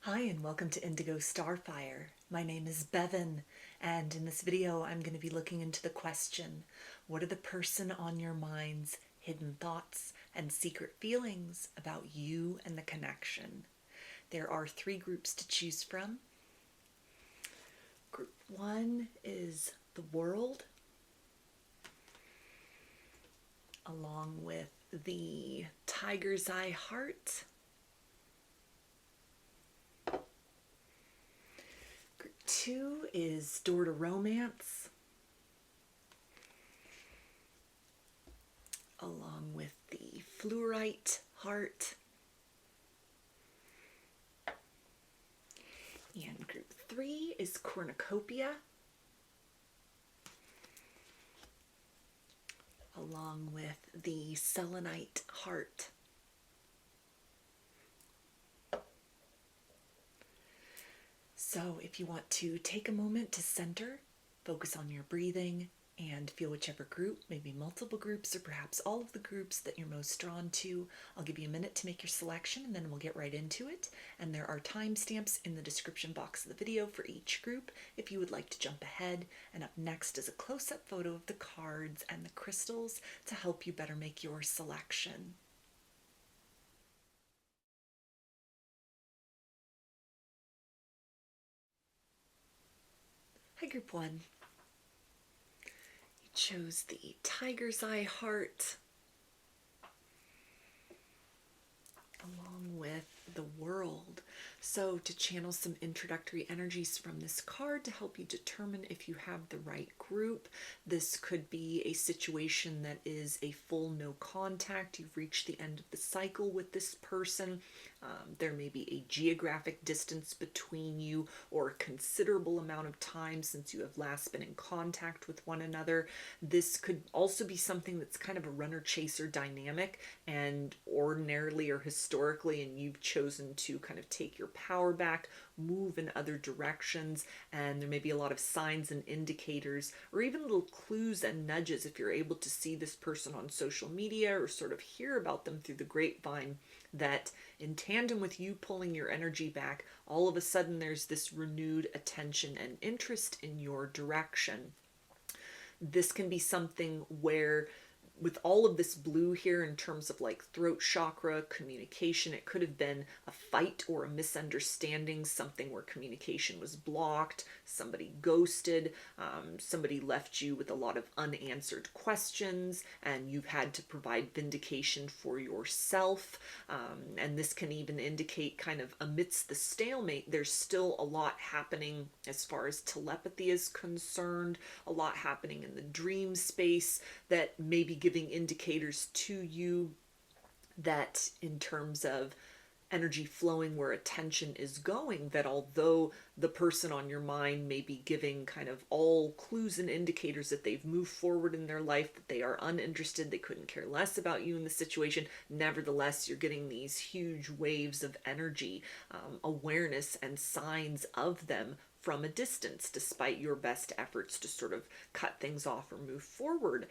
Hi and welcome to Indigo Starfire. My name is Bevin, and in this video I'm going to be looking into the question, what are the person on your mind's hidden thoughts and secret feelings about you and the connection? There are 3 groups to choose from. Group 1 is the world, along with the tiger's eye heart. Group 2 is door to romance, along with the fluorite heart. And group 3 is cornucopia, along with the selenite heart. So if you want to take a moment to center, focus on your breathing, and feel whichever group, maybe multiple groups or perhaps all of the groups that you're most drawn to, I'll give you a minute to make your selection and then we'll get right into it. And there are timestamps in the description box of the video for each group if you would like to jump ahead. And up next is a close-up photo of the cards and the crystals to help you better make your selection. Hi, Group 1. You chose the tiger's eye heart, along with the world. So to channel some introductory energies from this card to help you determine if you have the right group, this could be a situation that is a full no contact. You've reached the end of the cycle with this person. There may be a geographic distance between you or a considerable amount of time since you have last been in contact with one another. This could also be something that's kind of a runner-chaser dynamic, and ordinarily or historically, and you've chosen to kind of take your power back, move in other directions, and there may be a lot of signs and indicators or even little clues and nudges if you're able to see this person on social media or sort of hear about them through the grapevine, that in tandem with you pulling your energy back, all of a sudden there's this renewed attention and interest in your direction. This can be something where, with all of this blue here in terms of like throat chakra, communication, it could have been a fight or a misunderstanding, something where communication was blocked, somebody ghosted, somebody left you with a lot of unanswered questions, and you've had to provide vindication for yourself. And this can even indicate, kind of amidst the stalemate, there's still a lot happening as far as telepathy is concerned, a lot happening in the dream space that may be giving indicators to you that in terms of energy flowing where attention is going, that although the person on your mind may be giving kind of all clues and indicators that they've moved forward in their life, that they are uninterested, they couldn't care less about you in the situation, nevertheless you're getting these huge waves of energy, awareness and signs of them from a distance, despite your best efforts to sort of cut things off or move forward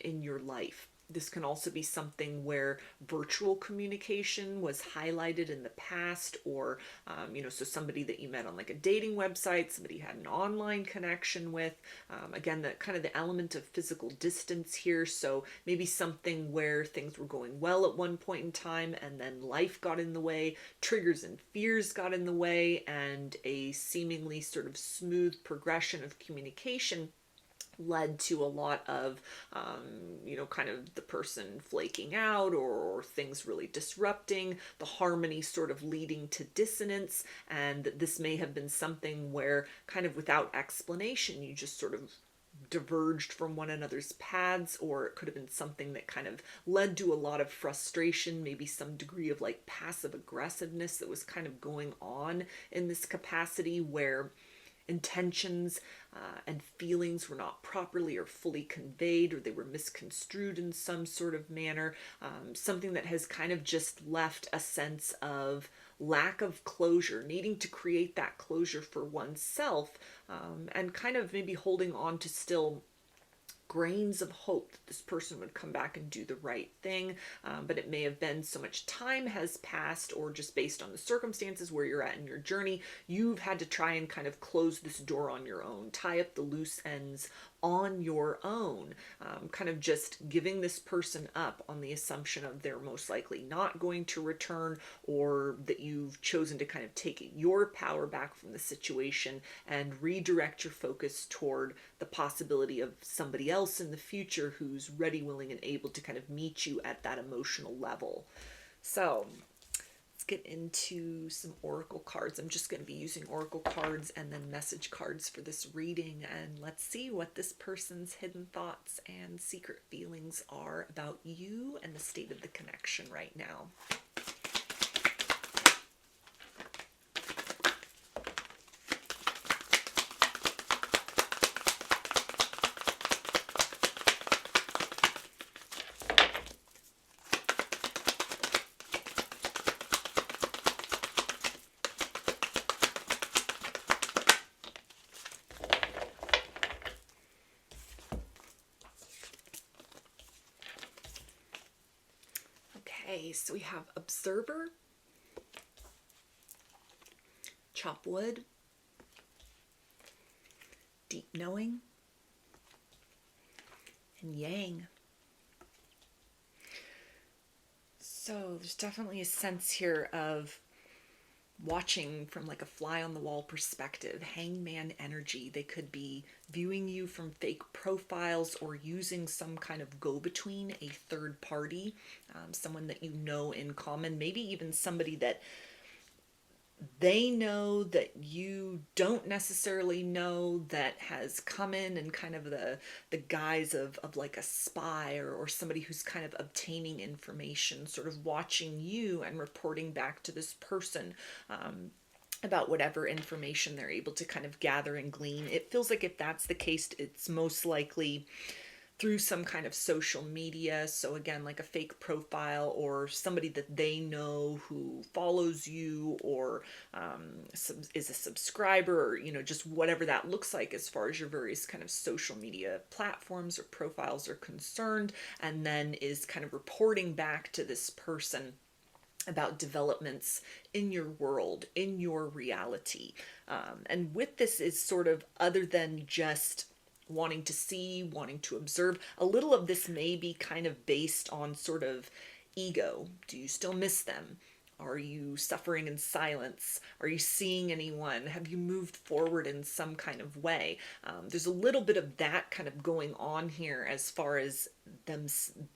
in your life. This can also be something where virtual communication was highlighted in the past, or, so somebody that you met on like a dating website, somebody you had an online connection with. Again, that kind of the element of physical distance here. So maybe something where things were going well at one point in time and then life got in the way, triggers and fears got in the way, and a seemingly sort of smooth progression of communication led to a lot of, kind of the person flaking out, or things really disrupting, the harmony sort of leading to dissonance. And this may have been something where, kind of without explanation, you just sort of diverged from one another's paths, or it could have been something that kind of led to a lot of frustration, maybe some degree of like passive aggressiveness that was kind of going on in this capacity, where intentions and feelings were not properly or fully conveyed, or they were misconstrued in some sort of manner. Something that has kind of just left a sense of lack of closure, needing to create that closure for oneself, and kind of maybe holding on to still grains of hope that this person would come back and do the right thing. But it may have been so much time has passed, or just based on the circumstances where you're at in your journey, you've had to try and kind of close this door on your own, tie up the loose ends on your own, kind of just giving this person up on the assumption of they're most likely not going to return, or that you've chosen to kind of take your power back from the situation and redirect your focus toward the possibility of somebody else in the future who's ready, willing, and able to kind of meet you at that emotional level. So let's get into some oracle cards. I'm just going to be using oracle cards and then message cards for this reading, and let's see what this person's hidden thoughts and secret feelings are about you and the state of the connection right now. Okay, so we have observer, chop wood, deep knowing, and yang. So there's definitely a sense here of watching from like a fly on the wall perspective, hangman energy. They could be viewing you from fake profiles or using some kind of go-between, a third party, someone that you know in common, maybe even somebody that they know that you don't necessarily know, that has come in and kind of the guise of like a spy, or somebody who's kind of obtaining information, sort of watching you and reporting back to this person about whatever information they're able to kind of gather and glean. It feels like if that's the case, it's most likely through some kind of social media. So again, like a fake profile, or somebody that they know who follows you, or is a subscriber, or, you know, just whatever that looks like as far as your various kind of social media platforms or profiles are concerned, and then is kind of reporting back to this person about developments in your world, in your reality. And with this is sort of, other than just wanting to see, wanting to observe, a little of this may be kind of based on sort of ego. Do you still miss them? Are you suffering in silence? Are you seeing anyone? Have you moved forward in some kind of way? There's a little bit of that kind of going on here, as far as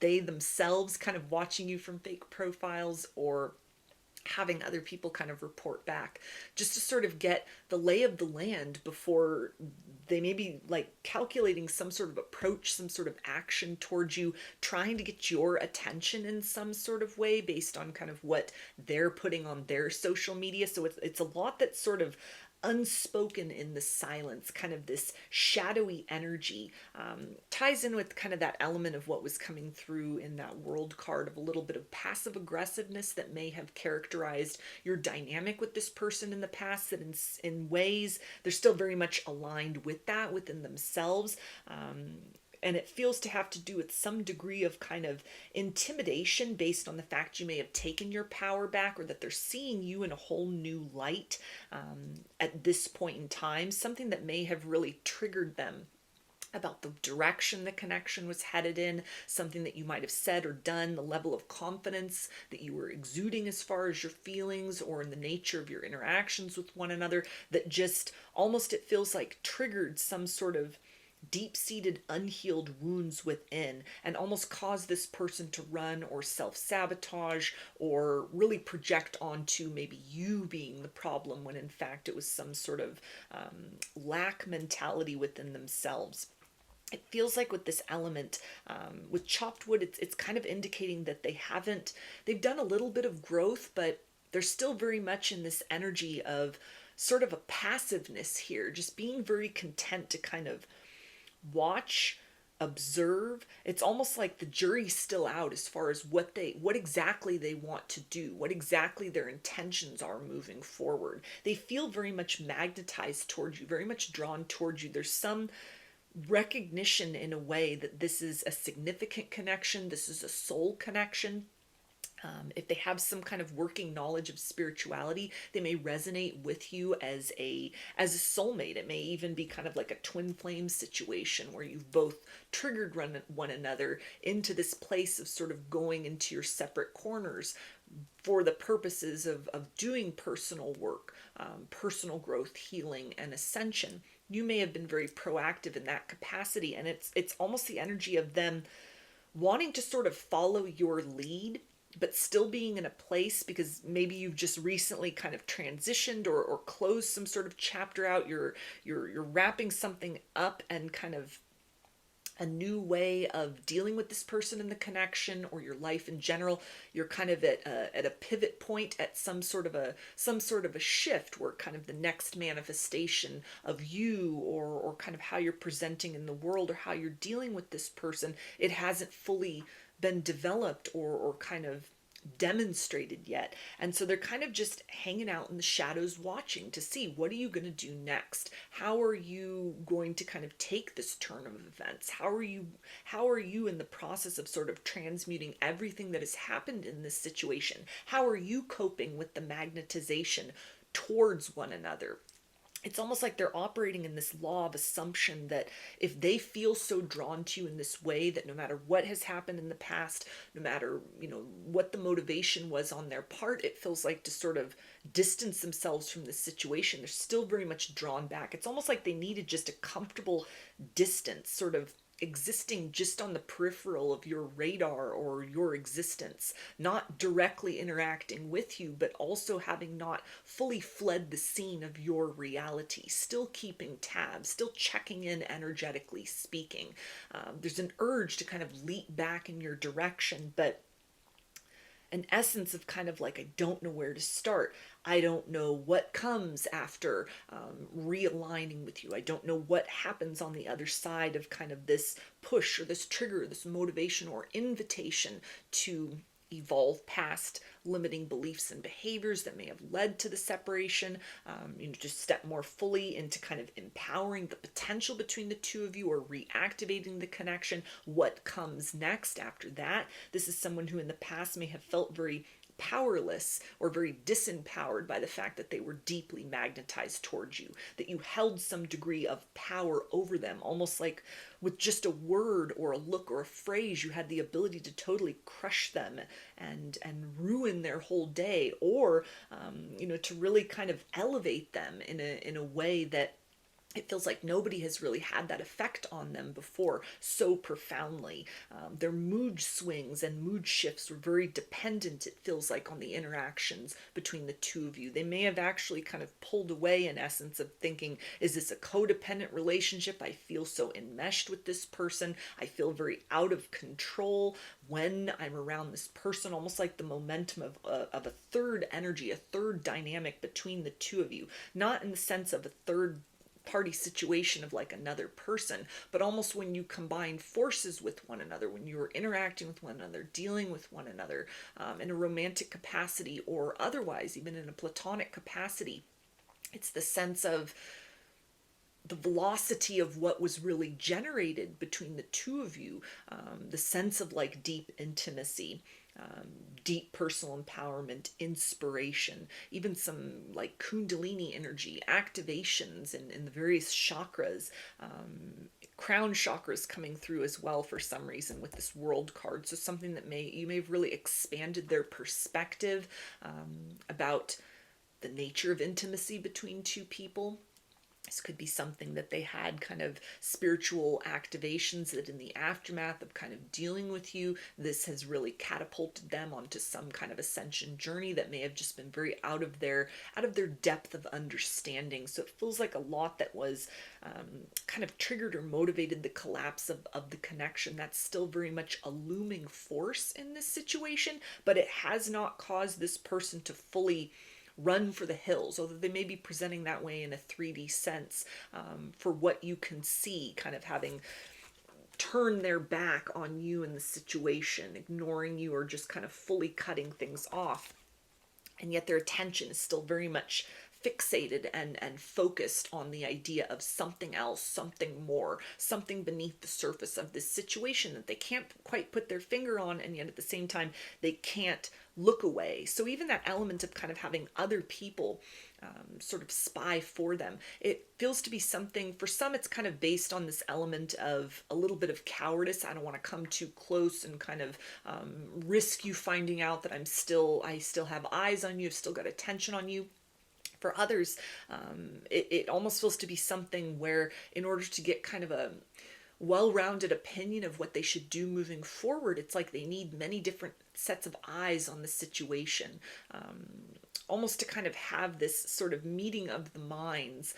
they themselves kind of watching you from fake profiles, or having other people kind of report back, just to sort of get the lay of the land before they may be like calculating some sort of approach, some sort of action towards you, trying to get your attention in some sort of way based on kind of what they're putting on their social media. So it's a lot that's sort of unspoken in the silence, kind of this shadowy energy, ties in with kind of that element of what was coming through in that world card, of a little bit of passive aggressiveness that may have characterized your dynamic with this person in the past, that in ways they're still very much aligned with that within themselves. And it feels to have to do with some degree of kind of intimidation based on the fact you may have taken your power back, or that they're seeing you in a whole new light at this point in time, something that may have really triggered them about the direction the connection was headed in, something that you might have said or done, the level of confidence that you were exuding as far as your feelings or in the nature of your interactions with one another, that just almost, it feels like, triggered some sort of deep-seated unhealed wounds within, and almost cause this person to run or self-sabotage, or really project onto maybe you being the problem, when in fact it was some sort of lack mentality within themselves. It feels like with this element, with chopped wood, it's kind of indicating that they've done a little bit of growth, but they're still very much in this energy of sort of a passiveness here, just being very content to kind of watch, observe. It's almost like the jury's still out as far as what exactly they want to do, what exactly their intentions are moving forward. They feel very much magnetized towards you, very much drawn towards you. There's some recognition in a way that this is a significant connection, this is a soul connection. If they have some kind of working knowledge of spirituality, they may resonate with you as a soulmate. It may even be kind of like a twin flame situation where you've both triggered one another into this place of sort of going into your separate corners for the purposes of doing personal work, personal growth, healing, and ascension. You may have been very proactive in that capacity, and it's almost the energy of them wanting to sort of follow your lead, but still being in a place because maybe you've just recently kind of transitioned or closed some sort of chapter out. You're wrapping something up, and kind of a new way of dealing with this person in the connection or your life in general. You're kind of at a pivot point, at some sort of a shift where kind of the next manifestation of you, or kind of how you're presenting in the world, or how you're dealing with this person, it hasn't fully been developed or kind of demonstrated yet. And so they're kind of just hanging out in the shadows, watching to see, what are you going to do next? How are you going to kind of take this turn of events? How are you in the process of sort of transmuting everything that has happened in this situation? How are you coping with the magnetization towards one another? It's almost like they're operating in this law of assumption that if they feel so drawn to you in this way, that no matter what has happened in the past, no matter, what the motivation was on their part, it feels like to sort of distance themselves from the situation. They're still very much drawn back. It's almost like they needed just a comfortable distance, sort of existing just on the peripheral of your radar or your existence, not directly interacting with you, but also having not fully fled the scene of your reality, still keeping tabs, still checking in energetically speaking. There's an urge to kind of leap back in your direction, but an essence of kind of like, I don't know where to start. I don't know what comes after realigning with you. I don't know what happens on the other side of kind of this push or this trigger, this motivation or invitation to evolve past limiting beliefs and behaviors that may have led to the separation, just step more fully into kind of empowering the potential between the two of you, or reactivating the connection. What comes next after that? This is someone who in the past may have felt very powerless or very disempowered by the fact that they were deeply magnetized towards you, that you held some degree of power over them, almost like with just a word or a look or a phrase, you had the ability to totally crush them and ruin their whole day, or to really kind of elevate them in a way that it feels like nobody has really had that effect on them before so profoundly. Their mood swings and mood shifts were very dependent, it feels like, on the interactions between the two of you. They may have actually kind of pulled away, in essence, of thinking, is this a codependent relationship? I feel so enmeshed with this person. I feel very out of control when I'm around this person, almost like the momentum of a third energy, a third dynamic between the two of you. Not in the sense of a third party situation of like another person, but almost when you combine forces with one another, when you're interacting with one another, dealing with one another in a romantic capacity or otherwise, even in a platonic capacity. It's the sense of the velocity of what was really generated between the two of you, the sense of like deep intimacy, deep personal empowerment, inspiration, even some like kundalini energy, activations in the various chakras, crown chakras coming through as well for some reason with this world card. So something that you may have really expanded their perspective about the nature of intimacy between two people. This could be something that they had kind of spiritual activations that in the aftermath of kind of dealing with you, this has really catapulted them onto some kind of ascension journey that may have just been very out of their depth of understanding. So it feels like a lot that was kind of triggered or motivated the collapse of the connection. That's still very much a looming force in this situation, but it has not caused this person to fully run for the hills, although they may be presenting that way in a 3D sense, for what you can see, kind of having turned their back on you in the situation, ignoring you, or just kind of fully cutting things off. And yet their attention is still very much fixated and focused on the idea of something else, something more, something beneath the surface of this situation that they can't quite put their finger on, and yet at the same time they can't look away. So even that element of kind of having other people sort of spy for them, it feels to be something, for some it's kind of based on this element of a little bit of cowardice. I don't want to come too close and kind of risk you finding out that I still have eyes on you, I've still got attention on you. For others, it almost feels to be something where in order to get kind of a well-rounded opinion of what they should do moving forward, it's like they need many different sets of eyes on the situation, almost to kind of have this sort of meeting of the minds.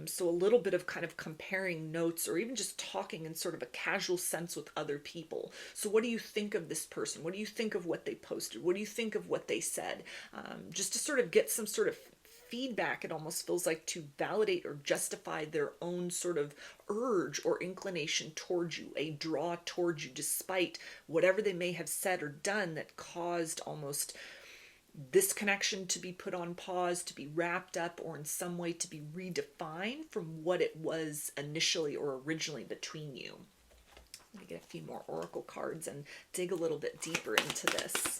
So a little bit of kind of comparing notes, or even just talking in sort of a casual sense with other people. So what do you think of this person? What do you think of what they posted? What do you think of what they said? Just to sort of get some sort of feedback, it almost feels like, to validate or justify their own sort of urge or inclination towards you, a draw towards you, despite whatever they may have said or done that caused almost this connection to be put on pause, to be wrapped up, or in some way to be redefined from what it was initially or originally between you. Let me get a few more oracle cards and dig a little bit deeper into this.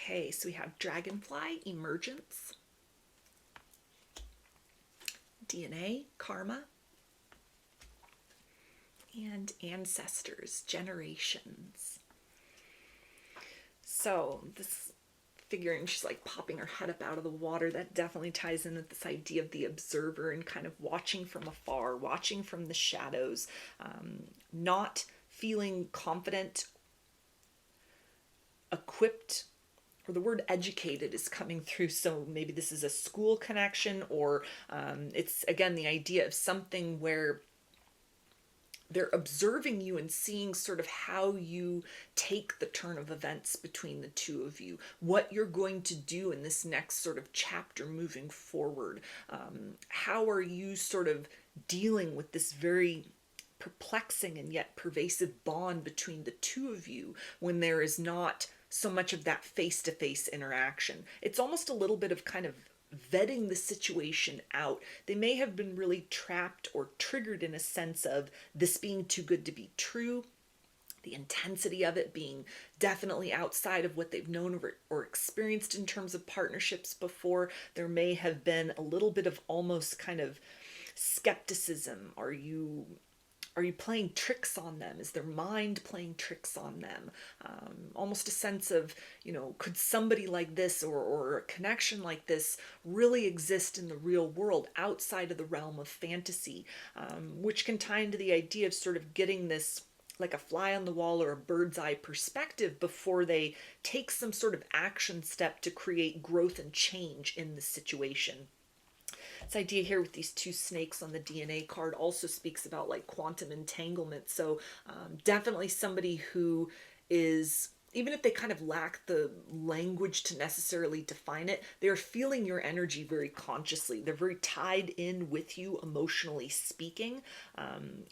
Okay, so we have Dragonfly, Emergence, DNA, Karma, and Ancestors, Generations. So this figuring, she's like popping her head up out of the water. That definitely ties in with this idea of the observer and kind of watching from afar, watching from the shadows, not feeling confident, equipped, or the word educated is coming through. So maybe this is a school connection, or it's again the idea of something where they're observing you and seeing sort of how you take the turn of events between the two of you, what you're going to do in this next sort of chapter moving forward. How are you sort of dealing with this very perplexing and yet pervasive bond between the two of you when there is not so much of that face-to-face interaction? It's almost a little bit of kind of vetting the situation out. They may have been really trapped or triggered in a sense of this being too good to be true, the intensity of it being definitely outside of what they've known or experienced in terms of partnerships before. There may have been a little bit of almost kind of skepticism. Are you playing tricks on them? Is their mind playing tricks on them? Almost a sense of, could somebody like this or a connection like this really exist in the real world outside of the realm of fantasy? Which can tie into the idea of sort of getting this like a fly on the wall or a bird's eye perspective before they take some sort of action step to create growth and change in the situation. This idea here with these two snakes on the DNA card also speaks about like quantum entanglement. So definitely somebody who is, even if they kind of lack the language to necessarily define it, they're feeling your energy very consciously. They're very tied in with you emotionally speaking.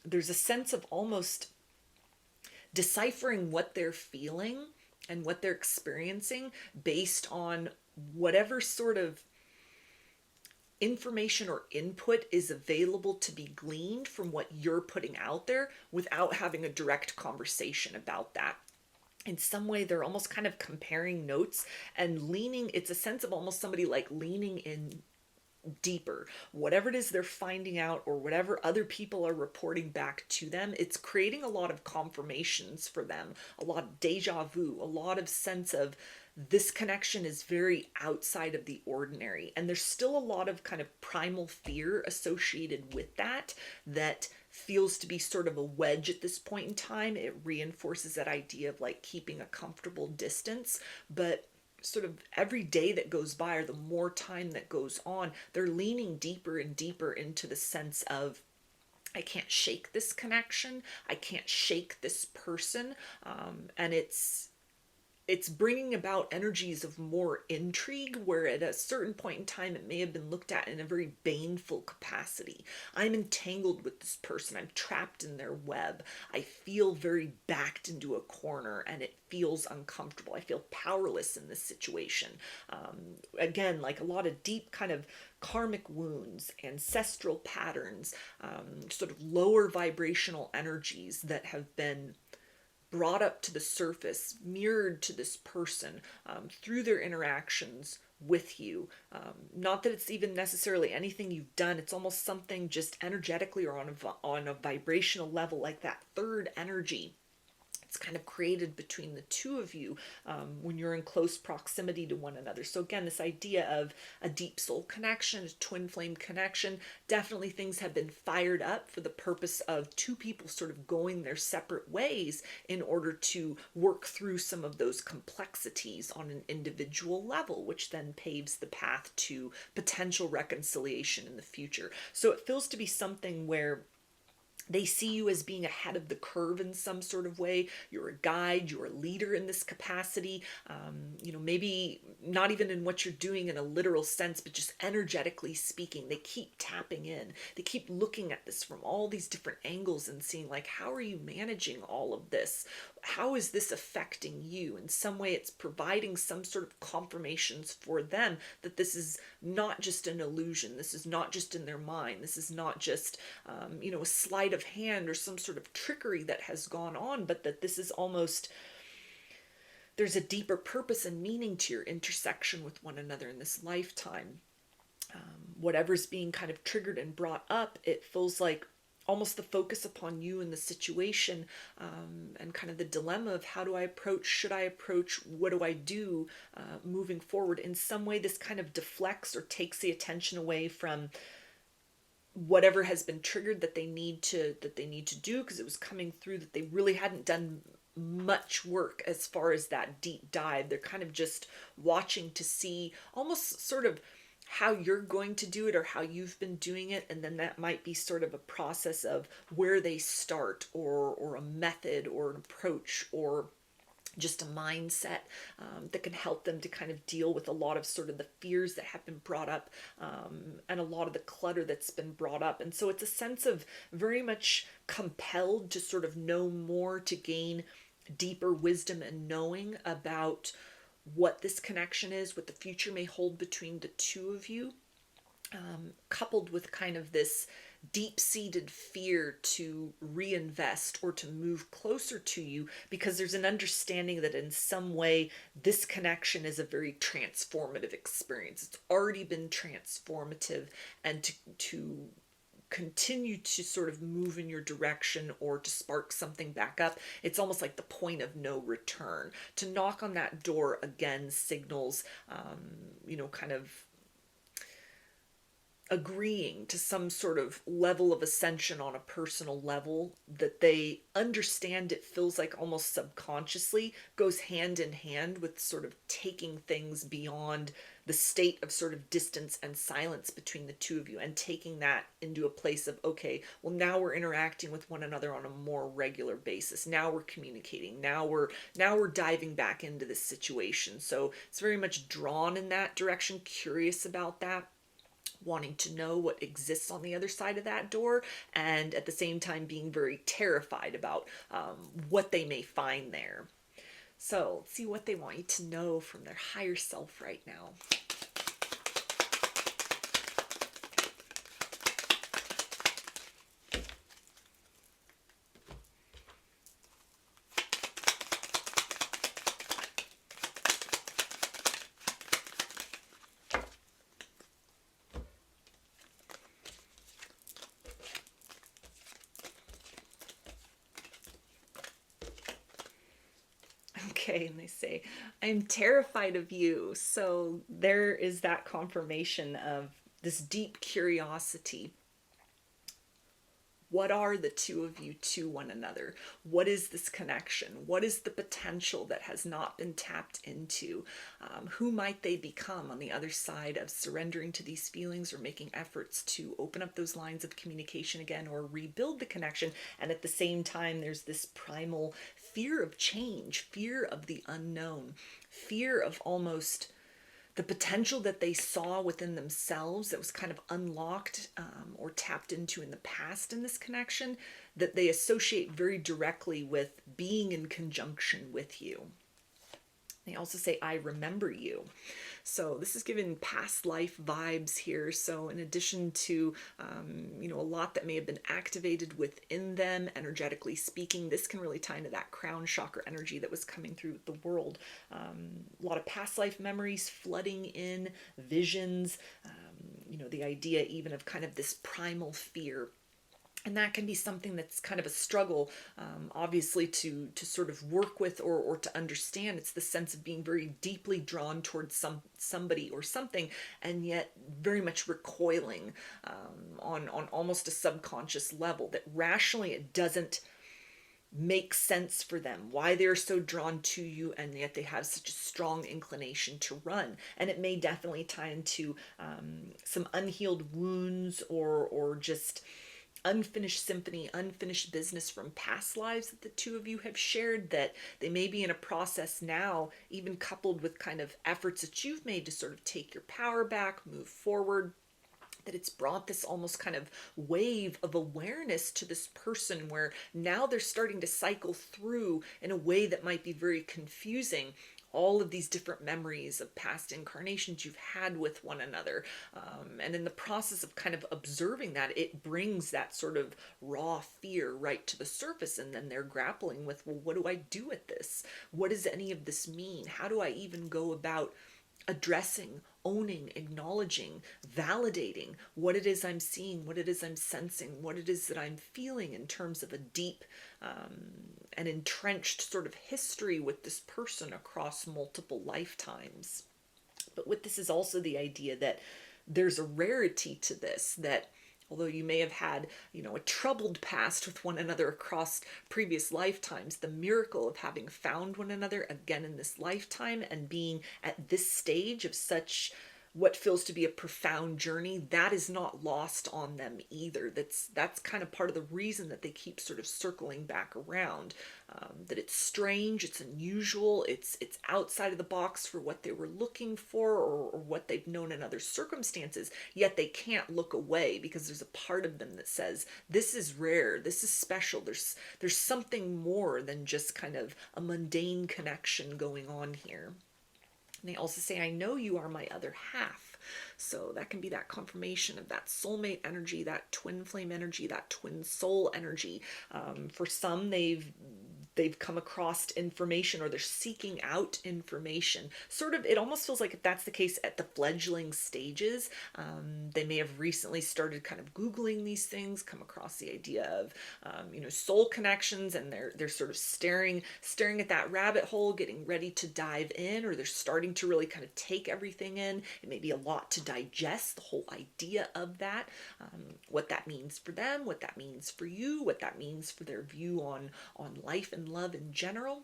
There's a sense of almost deciphering what they're feeling and what they're experiencing based on whatever sort of information or input is available to be gleaned from what you're putting out there without having a direct conversation about that. In some way, they're almost kind of comparing notes and leaning. It's a sense of almost somebody like leaning in deeper. Whatever it is they're finding out or whatever other people are reporting back to them, it's creating a lot of confirmations for them, a lot of deja vu, a lot of sense of this connection is very outside of the ordinary. And there's still a lot of kind of primal fear associated with that feels to be sort of a wedge at this point in time. It reinforces that idea of like keeping a comfortable distance, but sort of every day that goes by or the more time that goes on, they're leaning deeper and deeper into the sense of, I can't shake this connection. I can't shake this person. And it's it's bringing about energies of more intrigue, where at a certain point in time it may have been looked at in a very baneful capacity. I'm entangled with this person. I'm trapped in their web. I feel very backed into a corner and it feels uncomfortable. I feel powerless in this situation. Again, like a lot of deep kind of karmic wounds, ancestral patterns, sort of lower vibrational energies that have been brought up to the surface, mirrored to this person through their interactions with you. Not that it's even necessarily anything you've done. It's almost something just energetically or on a vibrational level, like that third energy. It's kind of created between the two of you when you're in close proximity to one another. So again, this idea of a deep soul connection, a twin flame connection, definitely things have been fired up for the purpose of two people sort of going their separate ways in order to work through some of those complexities on an individual level, which then paves the path to potential reconciliation in the future. So it feels to be something where they see you as being ahead of the curve in some sort of way. You're a guide, you're a leader in this capacity. Maybe not even in what you're doing in a literal sense, but just energetically speaking, they keep tapping in. They keep looking at this from all these different angles and seeing, like, how are you managing all of this? How is this affecting you? In some way, it's providing some sort of confirmations for them that this is not just an illusion. This is not just in their mind. This is not just, a sleight of hand or some sort of trickery that has gone on, but that this is almost, there's a deeper purpose and meaning to your intersection with one another in this lifetime. Whatever's being kind of triggered and brought up, it feels like almost the focus upon you and the situation, and kind of the dilemma of how do I approach, should I approach, what do I do moving forward. In some way, this kind of deflects or takes the attention away from whatever has been triggered that they need to do, because it was coming through that they really hadn't done much work as far as that deep dive. They're kind of just watching to see almost sort of how you're going to do it or how you've been doing it, and then that might be sort of a process of where they start, or a method or an approach or just a mindset that can help them to kind of deal with a lot of sort of the fears that have been brought up, and a lot of the clutter that's been brought up. And so it's a sense of very much compelled to sort of know more, to gain deeper wisdom and knowing about what this connection is, what the future may hold between the two of you, coupled with kind of this deep-seated fear to reinvest or to move closer to you, because there's an understanding that in some way this connection is a very transformative experience. It's already been transformative, and to continue to sort of move in your direction or to spark something back up, it's almost like the point of no return. To knock on that door again signals, kind of agreeing to some sort of level of ascension on a personal level that they understand. It feels like almost subconsciously goes hand in hand with sort of taking things beyond the state of sort of distance and silence between the two of you, and taking that into a place of, okay, well, now we're interacting with one another on a more regular basis. Now we're communicating. Now we're diving back into this situation. So it's very much drawn in that direction, curious about that, wanting to know what exists on the other side of that door, and at the same time being very terrified about what they may find there. So let's see what they want you to know from their higher self right now. Okay, and they say, I'm terrified of you. So there is that confirmation of this deep curiosity, What are the two of you to one another? What is this connection? What is the potential that has not been tapped into? Who might they become on the other side of surrendering to these feelings or making efforts to open up those lines of communication again or rebuild the connection? And at the same time, there's this primal fear of change, fear of the unknown, fear of almost the potential that they saw within themselves that was kind of unlocked or tapped into in the past in this connection, that they associate very directly with being in conjunction with you. They also say, I remember you. So this is giving past life vibes here. So in addition to, a lot that may have been activated within them, energetically speaking, this can really tie into that crown chakra energy that was coming through the world. A lot of past life memories flooding in, visions, the idea even of kind of this primal fear. And that can be something that's kind of a struggle, obviously, to sort of work with or to understand. It's the sense of being very deeply drawn towards somebody or something, and yet very much recoiling on almost a subconscious level, that rationally it doesn't make sense for them, why they're so drawn to you, and yet they have such a strong inclination to run. And it may definitely tie into some unhealed wounds or just unfinished symphony, unfinished business from past lives that the two of you have shared, that they may be in a process now, even coupled with kind of efforts that you've made to sort of take your power back, move forward, that it's brought this almost kind of wave of awareness to this person where now they're starting to cycle through in a way that might be very confusing all of these different memories of past incarnations you've had with one another. And in the process of kind of observing that, it brings that sort of raw fear right to the surface. And then they're grappling with, well, what do I do with this? What does any of this mean? How do I even go about addressing, owning, acknowledging, validating what it is I'm seeing, what it is I'm sensing, what it is that I'm feeling in terms of a deep and entrenched sort of history with this person across multiple lifetimes. But with this is also the idea that there's a rarity to this, that although you may have had, a troubled past with one another across previous lifetimes, the miracle of having found one another again in this lifetime and being at this stage of such what feels to be a profound journey, that is not lost on them either. That's kind of part of the reason that they keep sort of circling back around. That it's strange, it's unusual, it's outside of the box for what they were looking for or what they've known in other circumstances, yet they can't look away because there's a part of them that says, this is rare, this is special, there's something more than just kind of a mundane connection going on here. And they also say, I know you are my other half. So that can be that confirmation of that soulmate energy, that twin flame energy, that twin soul energy. For some, they've come across information or they're seeking out information. Sort of, it almost feels like if that's the case at the fledgling stages, they may have recently started kind of Googling these things, come across the idea of, soul connections, and they're sort of staring at that rabbit hole, getting ready to dive in, or they're starting to really kind of take everything in. It may be a lot to digest, the whole idea of that, what that means for them, what that means for you, what that means for their view on life and love in general.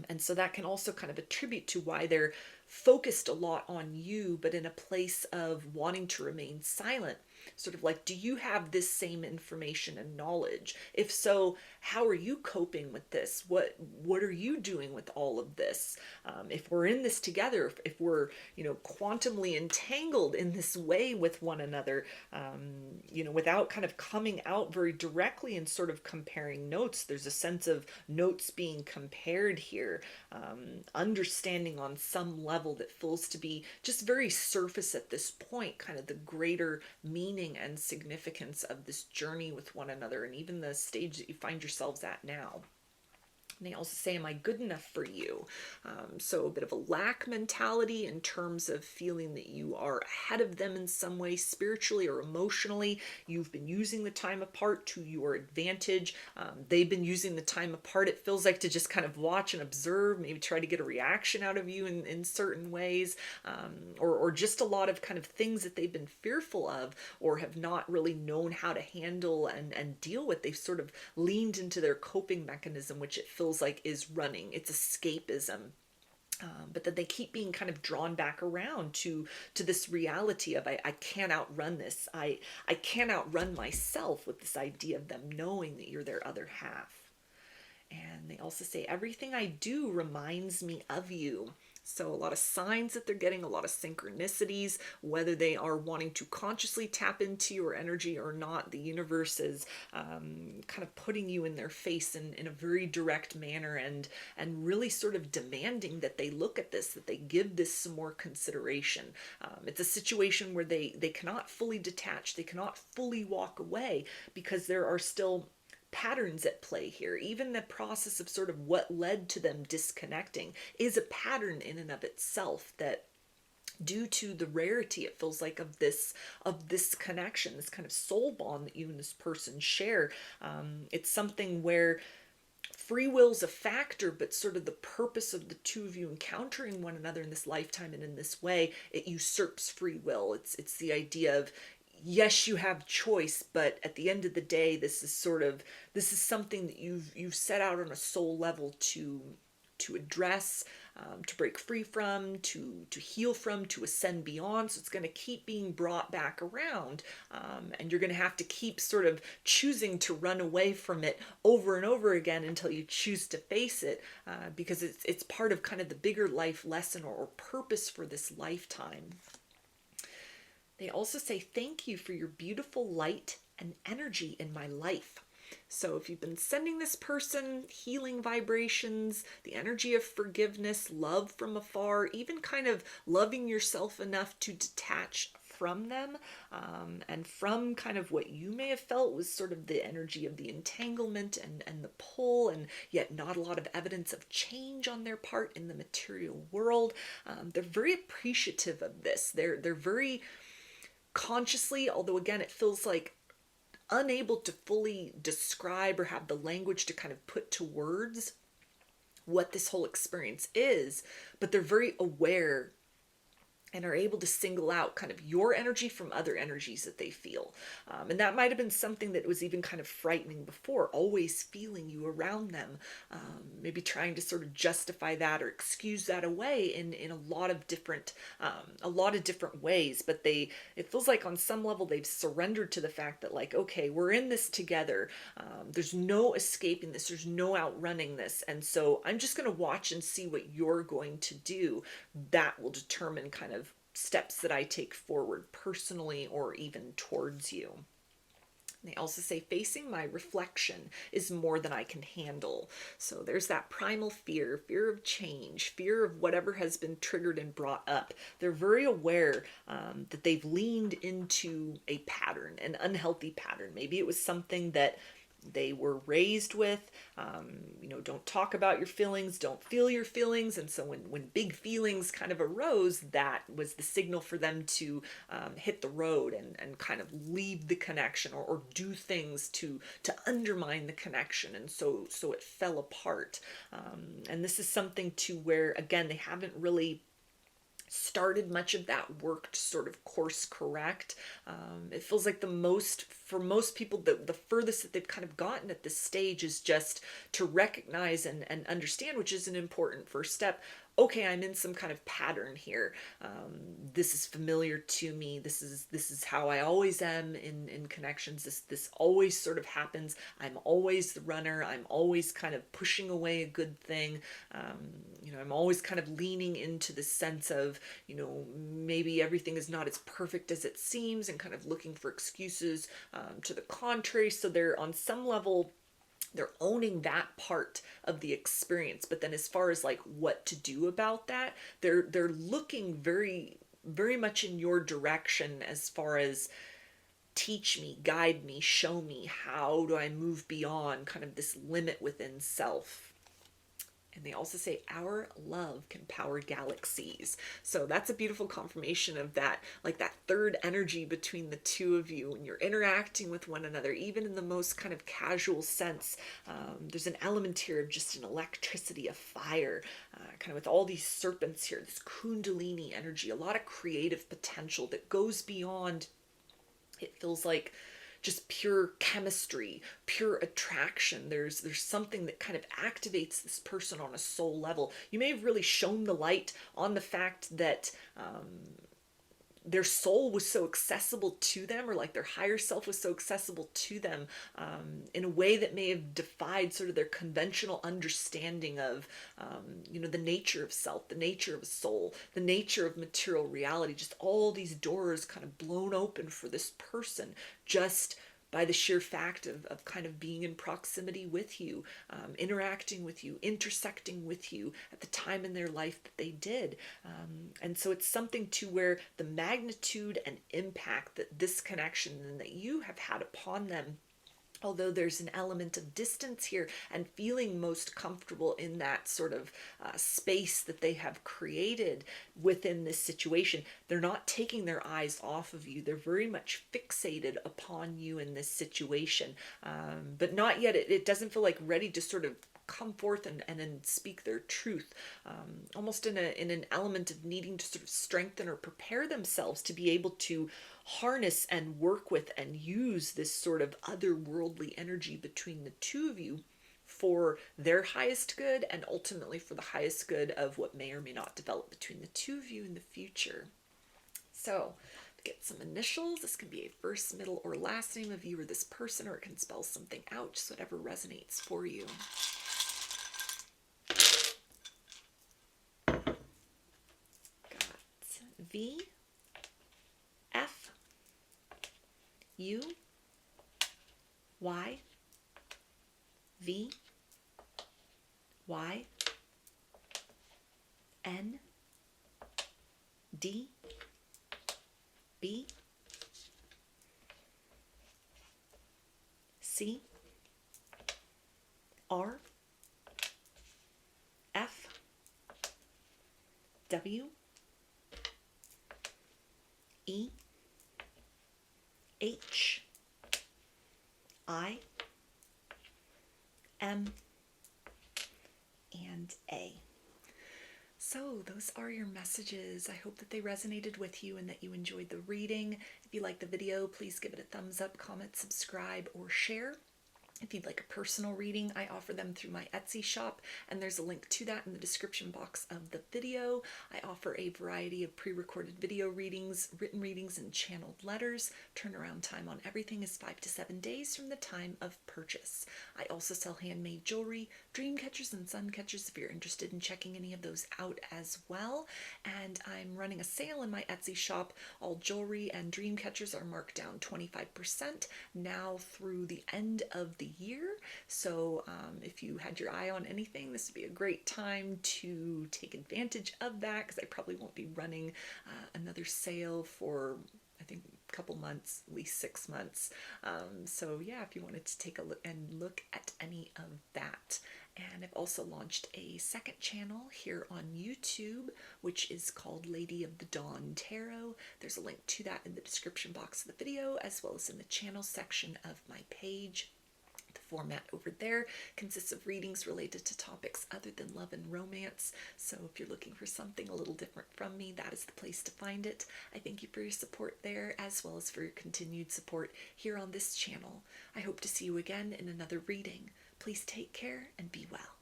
And so that can also kind of attribute to why they're focused a lot on you, but in a place of wanting to remain silent. Sort of like, do you have this same information and knowledge? If so, how are you coping with this? What are you doing with all of this? If we're in this together, if we're, quantumly entangled in this way with one another, without kind of coming out very directly and sort of comparing notes, there's a sense of notes being compared here, understanding on some level that feels to be just very surface at this point, kind of the greater meaning and significance of this journey with one another, and even the stage that you find yourselves at now. And they also say, am I good enough for you? So a bit of a lack mentality in terms of feeling that you are ahead of them in some way, spiritually or emotionally. You've been using the time apart to your advantage. They've been using the time apart, it feels like, to just kind of watch and observe, maybe try to get a reaction out of you in certain ways, or just a lot of kind of things that they've been fearful of or have not really known how to handle and deal with. They've sort of leaned into their coping mechanism, which it feels like is running. It's escapism. But then they keep being kind of drawn back around to this reality of I can't outrun this. I can't outrun myself, with this idea of them knowing that you're their other half. And they also say, everything I do reminds me of you. So a lot of signs that they're getting, a lot of synchronicities, whether they are wanting to consciously tap into your energy or not. The universe is kind of putting you in their face in a very direct manner, and really sort of demanding that they look at this, that they give this some more consideration. It's a situation where they cannot fully detach, they cannot fully walk away, because there are still patterns at play here. Even the process of sort of what led to them disconnecting is a pattern in and of itself, that due to the rarity, it feels like, of this connection, this kind of soul bond that you and this person share, it's something where free will's a factor, but sort of the purpose of the two of you encountering one another in this lifetime and in this way, it usurps free will. It's the idea of, yes, you have choice, but at the end of the day, this is something that you've set out on a soul level to address, to break free from, to heal from, to ascend beyond. So it's going to keep being brought back around, and you're going to have to keep sort of choosing to run away from it over and over again until you choose to face it, because it's part of kind of the bigger life lesson or purpose for this lifetime. They also say, thank you for your beautiful light and energy in my life. So if you've been sending this person healing vibrations, the energy of forgiveness, love from afar, even kind of loving yourself enough to detach from them, and from kind of what you may have felt was sort of the energy of the entanglement and the pull, and yet not a lot of evidence of change on their part in the material world. They're very appreciative of this. They're very consciously, although again it feels like unable to fully describe or have the language to kind of put to words what this whole experience is, but they're very aware and are able to single out kind of your energy from other energies that they feel. And that might have been something that was even kind of frightening before, always feeling you around them, maybe trying to sort of justify that or excuse that away in a lot of different ways. But it feels like on some level they've surrendered to the fact that, like, okay, we're in this together. There's no escaping this. There's no outrunning this. And so I'm just going to watch and see what you're going to do. That will determine kind of steps that I take forward personally or even towards you. They also say, facing my reflection is more than I can handle. So there's that primal fear of change, fear of whatever has been triggered and brought up. They're very aware that they've leaned into a pattern, an unhealthy pattern. Maybe it was something that they were raised with, don't talk about your feelings, don't feel your feelings. And so when big feelings kind of arose, that was the signal for them to hit the road and kind of leave the connection or do things to undermine the connection. And so it fell apart. And this is something to where, again, they haven't really started much of that work to sort of course correct. It feels like for most people, the furthest that they've kind of gotten at this stage is just to recognize and understand, which is an important first step. Okay, I'm in some kind of pattern here. This is familiar to me. This is how I always am in connections. This always sort of happens. I'm always the runner. I'm always kind of pushing away a good thing. I'm always kind of leaning into the sense of, maybe everything is not as perfect as it seems, and kind of looking for excuses to the contrary. So they're on some level, they're owning that part of the experience. But then as far as like what to do about that, they're looking very, very much in your direction as far as teach me, guide me, show me, how do I move beyond kind of this limit within self. And they also say our love can power galaxies. So that's a beautiful confirmation of that, like that third energy between the two of you when you're interacting with one another, even in the most kind of casual sense. There's an element here of just an electricity, of fire, kind of with all these serpents here, this kundalini energy, a lot of creative potential that goes beyond, it feels like, just pure chemistry, pure attraction. There's something that kind of activates this person on a soul level. You may have really shown the light on the fact that their soul was so accessible to them, or like their higher self was so accessible to them, in a way that may have defied sort of their conventional understanding of, the nature of self, the nature of a soul, the nature of material reality. Just all these doors kind of blown open for this person, just by the sheer fact of kind of being in proximity with you, interacting with you, intersecting with you at the time in their life that they did. And so it's something to where the magnitude and impact that this connection and that you have had upon them, although there's an element of distance here and feeling most comfortable in that sort of space that they have created within this situation, they're not taking their eyes off of you. They're very much fixated upon you in this situation, but not yet. It doesn't feel like ready to sort of come forth and then speak their truth, almost in an element of needing to sort of strengthen or prepare themselves to be able to harness and work with and use this sort of otherworldly energy between the two of you for their highest good, and ultimately for the highest good of what may or may not develop between the two of you in the future. So get some initials. This can be a first, middle, or last name of you or this person, or it can spell something out, just whatever resonates for you. Got V, F, U, Y, V, Y, N, D, B, C, R, F, W, E, H, I, M, and A. So those are your messages. I hope that they resonated with you and that you enjoyed the reading. If you liked the video, please give it a thumbs up, comment, subscribe, or share. If you'd like a personal reading, I offer them through my Etsy shop, and there's a link to that in the description box of the video. I offer a variety of pre-recorded video readings, written readings, and channeled letters. Turnaround time on everything is 5 to 7 days from the time of purchase. I also sell handmade jewelry, dream catchers, and sun catchers if you're interested in checking any of those out as well. And I'm running a sale in my Etsy shop. All jewelry and dream catchers are marked down 25% now through the end of the year. So if you had your eye on anything, this would be a great time to take advantage of that, because I probably won't be running another sale for, I think, a couple months, at least 6 months. So yeah, if you wanted to take a look at any of that. And I've also launched a second channel here on YouTube, which is called Lady of the Dawn Tarot. There's a link to that in the description box of the video, as well as in the channel section of my page. The format over there consists of readings related to topics other than love and romance. So if you're looking for something a little different from me, that is the place to find it. I thank you for your support there, as well as for your continued support here on this channel. I hope to see you again in another reading. Please take care and be well.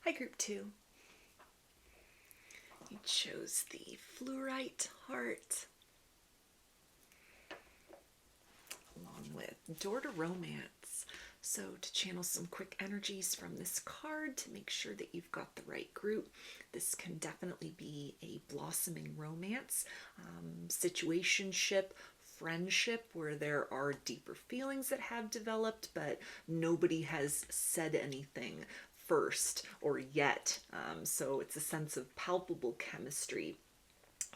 Hi, Group 2. You chose the Fluorite heart, along with Door to Romance. So to channel some quick energies from this card to make sure that you've got the right group, this can definitely be a blossoming romance, situationship, friendship, where there are deeper feelings that have developed, but nobody has said anything first or yet. So it's a sense of palpable chemistry.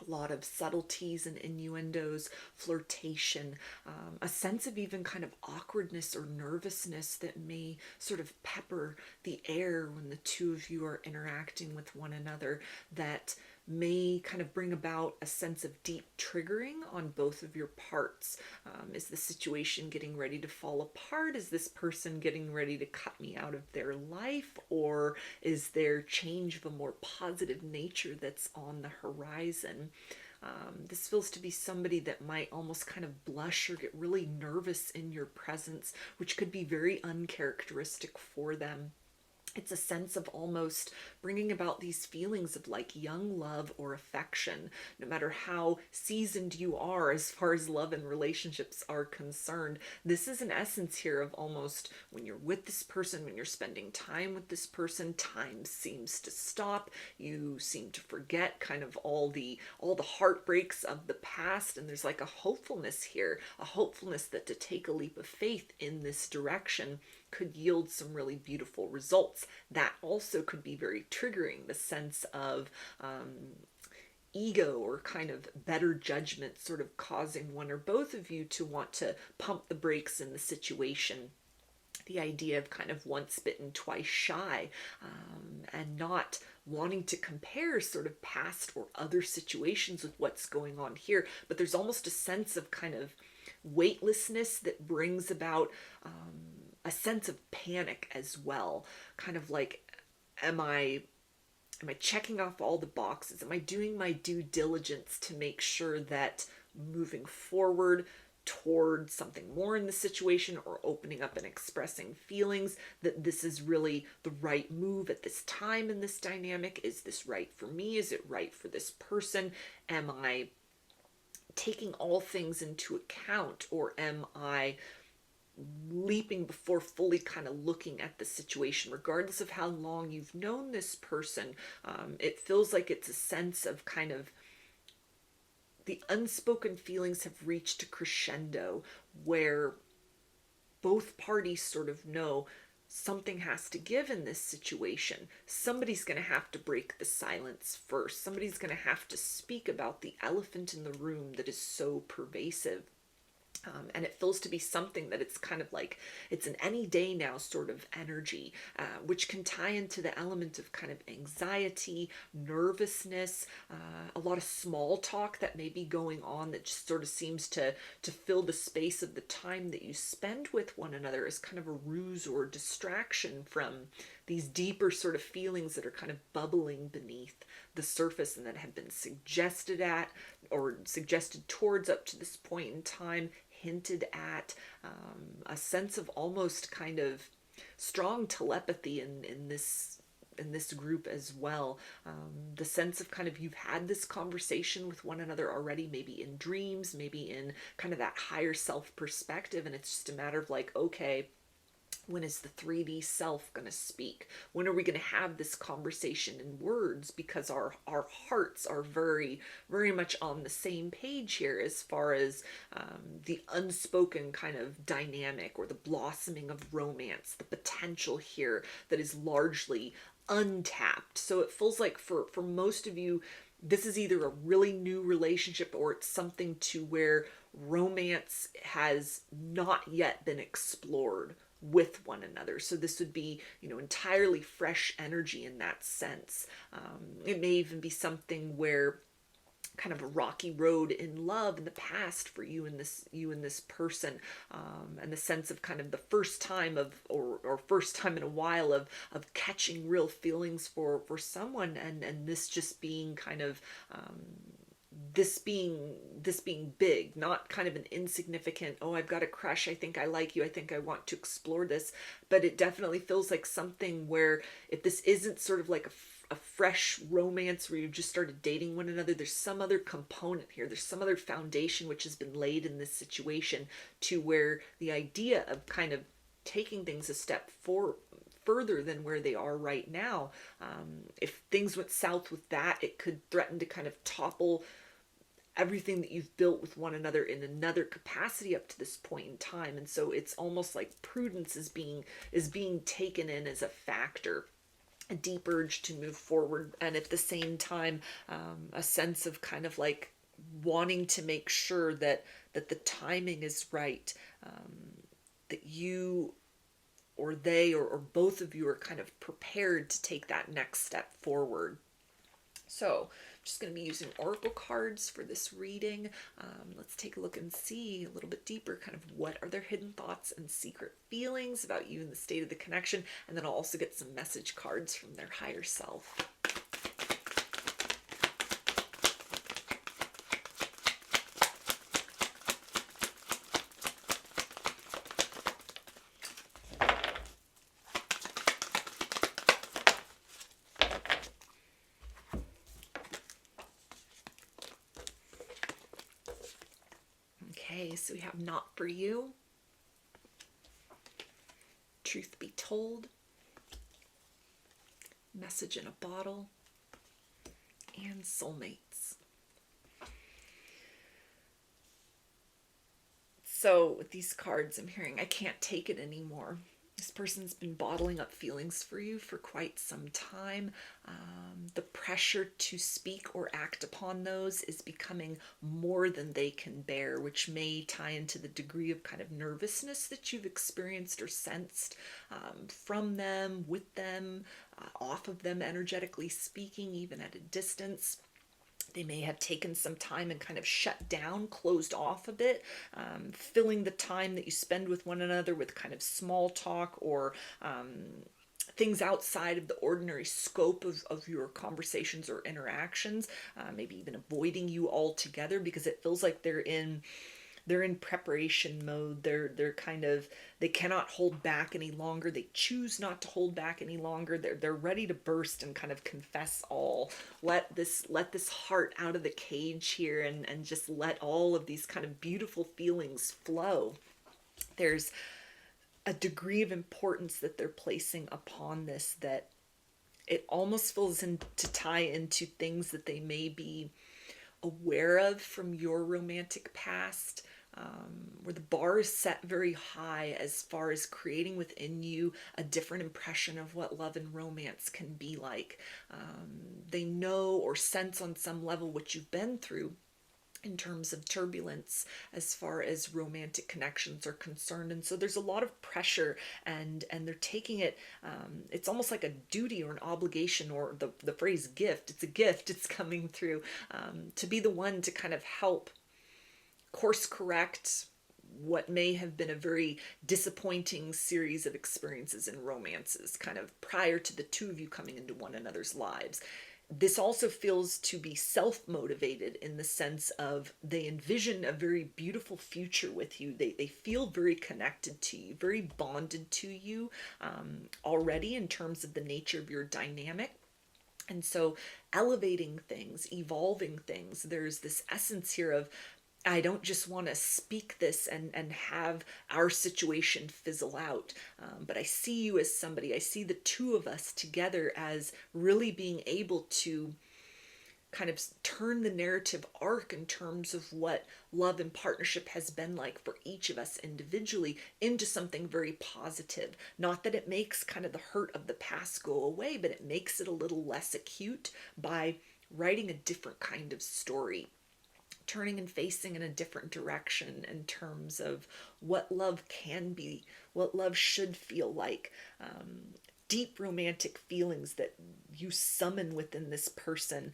a lot of subtleties and innuendos, flirtation, a sense of even kind of awkwardness or nervousness that may sort of pepper the air when the two of you are interacting with one another, that may kind of bring about a sense of deep triggering on both of your parts. Is the situation getting ready to fall apart? Is this person getting ready to cut me out of their life? Or is there change of a more positive nature that's on the horizon? This feels to be somebody that might almost kind of blush or get really nervous in your presence, which could be very uncharacteristic for them. It's a sense of almost bringing about these feelings of like young love or affection, no matter how seasoned you are as far as love and relationships are concerned. This is an essence here of almost when you're with this person, when you're spending time with this person, time seems to stop. You seem to forget kind of all the heartbreaks of the past, and there's like a hopefulness here, a hopefulness that to take a leap of faith in this direction could yield some really beautiful results. That also could be very triggering, the sense of ego or kind of better judgment sort of causing one or both of you to want to pump the brakes in the situation. The idea of kind of once bitten, twice shy, and not wanting to compare sort of past or other situations with what's going on here. But there's almost a sense of kind of weightlessness that brings about a sense of panic as well. Kind of like, am I checking off all the boxes? Am I doing my due diligence to make sure that moving forward toward something more in the situation, or opening up and expressing feelings, that this is really the right move at this time in this dynamic? Is this right for me? Is it right for this person? Am I taking all things into account, or am I leaping before fully kind of looking at the situation? Regardless of how long you've known this person, it feels like it's a sense of kind of the unspoken feelings have reached a crescendo where both parties sort of know something has to give in this situation. Somebody's going to have to break the silence first. Somebody's going to have to speak about the elephant in the room that is so pervasive. And it feels to be something that it's kind of like, it's an any day now sort of energy, which can tie into the element of kind of anxiety, nervousness, a lot of small talk that may be going on that just sort of seems to fill the space of the time that you spend with one another as kind of a ruse or distraction from these deeper sort of feelings that are kind of bubbling beneath the surface and that have been suggested at or suggested towards up to this point in time, hinted at, a sense of almost kind of strong telepathy in this group as well. The sense of kind of you've had this conversation with one another already, maybe in dreams, maybe in kind of that higher self perspective, and it's just a matter of like, okay, when is the 3D self going to speak? When are we going to have this conversation in words? Because our hearts are very, very much on the same page here as far as the unspoken kind of dynamic or the blossoming of romance, the potential here that is largely untapped. So it feels like for most of you, this is either a really new relationship or it's something to where romance has not yet been explored with one another. So this would be, entirely fresh energy in that sense. It may even be something where kind of a rocky road in love in the past for you and this person, and the sense of kind of the first time of or first time in a while of catching real feelings for someone, and this just being kind of this being big, not kind of an insignificant, oh, I've got a crush, I think I like you, I think I want to explore this. But it definitely feels like something where if this isn't sort of like a fresh romance where you've just started dating one another, there's some other component here, there's some other foundation which has been laid in this situation to where the idea of kind of taking things a step further than where they are right now, if things went south with that, it could threaten to kind of topple everything that you've built with one another in another capacity up to this point in time. And so it's almost like prudence is being taken in as a factor. a deep urge to move forward, and at the same time a sense of kind of like wanting to make sure that the timing is right, that you or they or both of you are kind of prepared to take that next step forward. So I'm just going to be using oracle cards for this reading. Let's take a look and see a little bit deeper kind of what are their hidden thoughts and secret feelings about you and the state of the connection. And then I'll also get some message cards from their higher self. Okay, so we have Not For You, Truth Be Told, Message in a Bottle, and Soulmates. So with these cards, I'm hearing I can't take it anymore. This person's been bottling up feelings for you for quite some time. The pressure to speak or act upon those is becoming more than they can bear, which may tie into the degree of kind of nervousness that you've experienced or sensed from them, with them, off of them, energetically speaking, even at a distance. They may have taken some time and kind of shut down, closed off a bit, filling the time that you spend with one another with kind of small talk or things outside of the ordinary scope of your conversations or interactions, maybe even avoiding you altogether because it feels like they're in preparation mode. They're kind of, they cannot hold back any longer. They choose not to hold back any longer. They're ready to burst and kind of confess all. Let this heart out of the cage here and just let all of these kind of beautiful feelings flow. There's a degree of importance that they're placing upon this that it almost feels to tie into things that they may be aware of from your romantic past, where the bar is set very high as far as creating within you a different impression of what love and romance can be like. They know or sense on some level what you've been through in terms of turbulence as far as romantic connections are concerned, and so there's a lot of pressure and they're taking it, it's almost like a duty or an obligation, or the phrase gift, it's a gift, it's coming through, to be the one to kind of help course correct what may have been a very disappointing series of experiences and romances kind of prior to the two of you coming into one another's lives. This also feels to be self-motivated in the sense of they envision a very beautiful future with you. They feel very connected to you, very bonded to you already in terms of the nature of your dynamic. And so elevating things, evolving things, there's this essence here of, I don't just want to speak this and have our situation fizzle out, but I see you as somebody, I see the two of us together as really being able to kind of turn the narrative arc in terms of what love and partnership has been like for each of us individually into something very positive. Not that it makes kind of the hurt of the past go away, but it makes it a little less acute by writing a different kind of story, turning and facing in a different direction in terms of what love can be, what love should feel like. Deep romantic feelings that you summon within this person.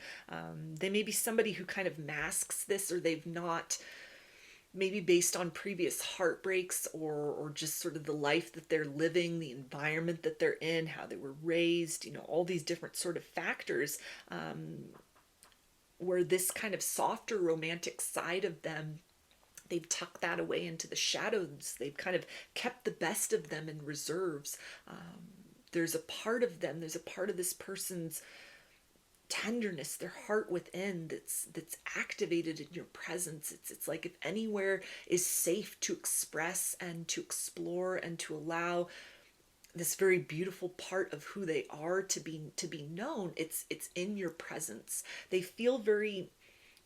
They may be somebody who kind of masks this, or they've not, maybe based on previous heartbreaks or just sort of the life that they're living, the environment that they're in, how they were raised, all these different sort of factors, where this kind of softer romantic side of them, they've tucked that away into the shadows. They've kind of kept the best of them in reserves. There's a part of them, there's a part of this person's tenderness, their heart within, that's activated in your presence. It's like if anywhere is safe to express and to explore and to allow this very beautiful part of who they are to be known, it's in your presence. They feel very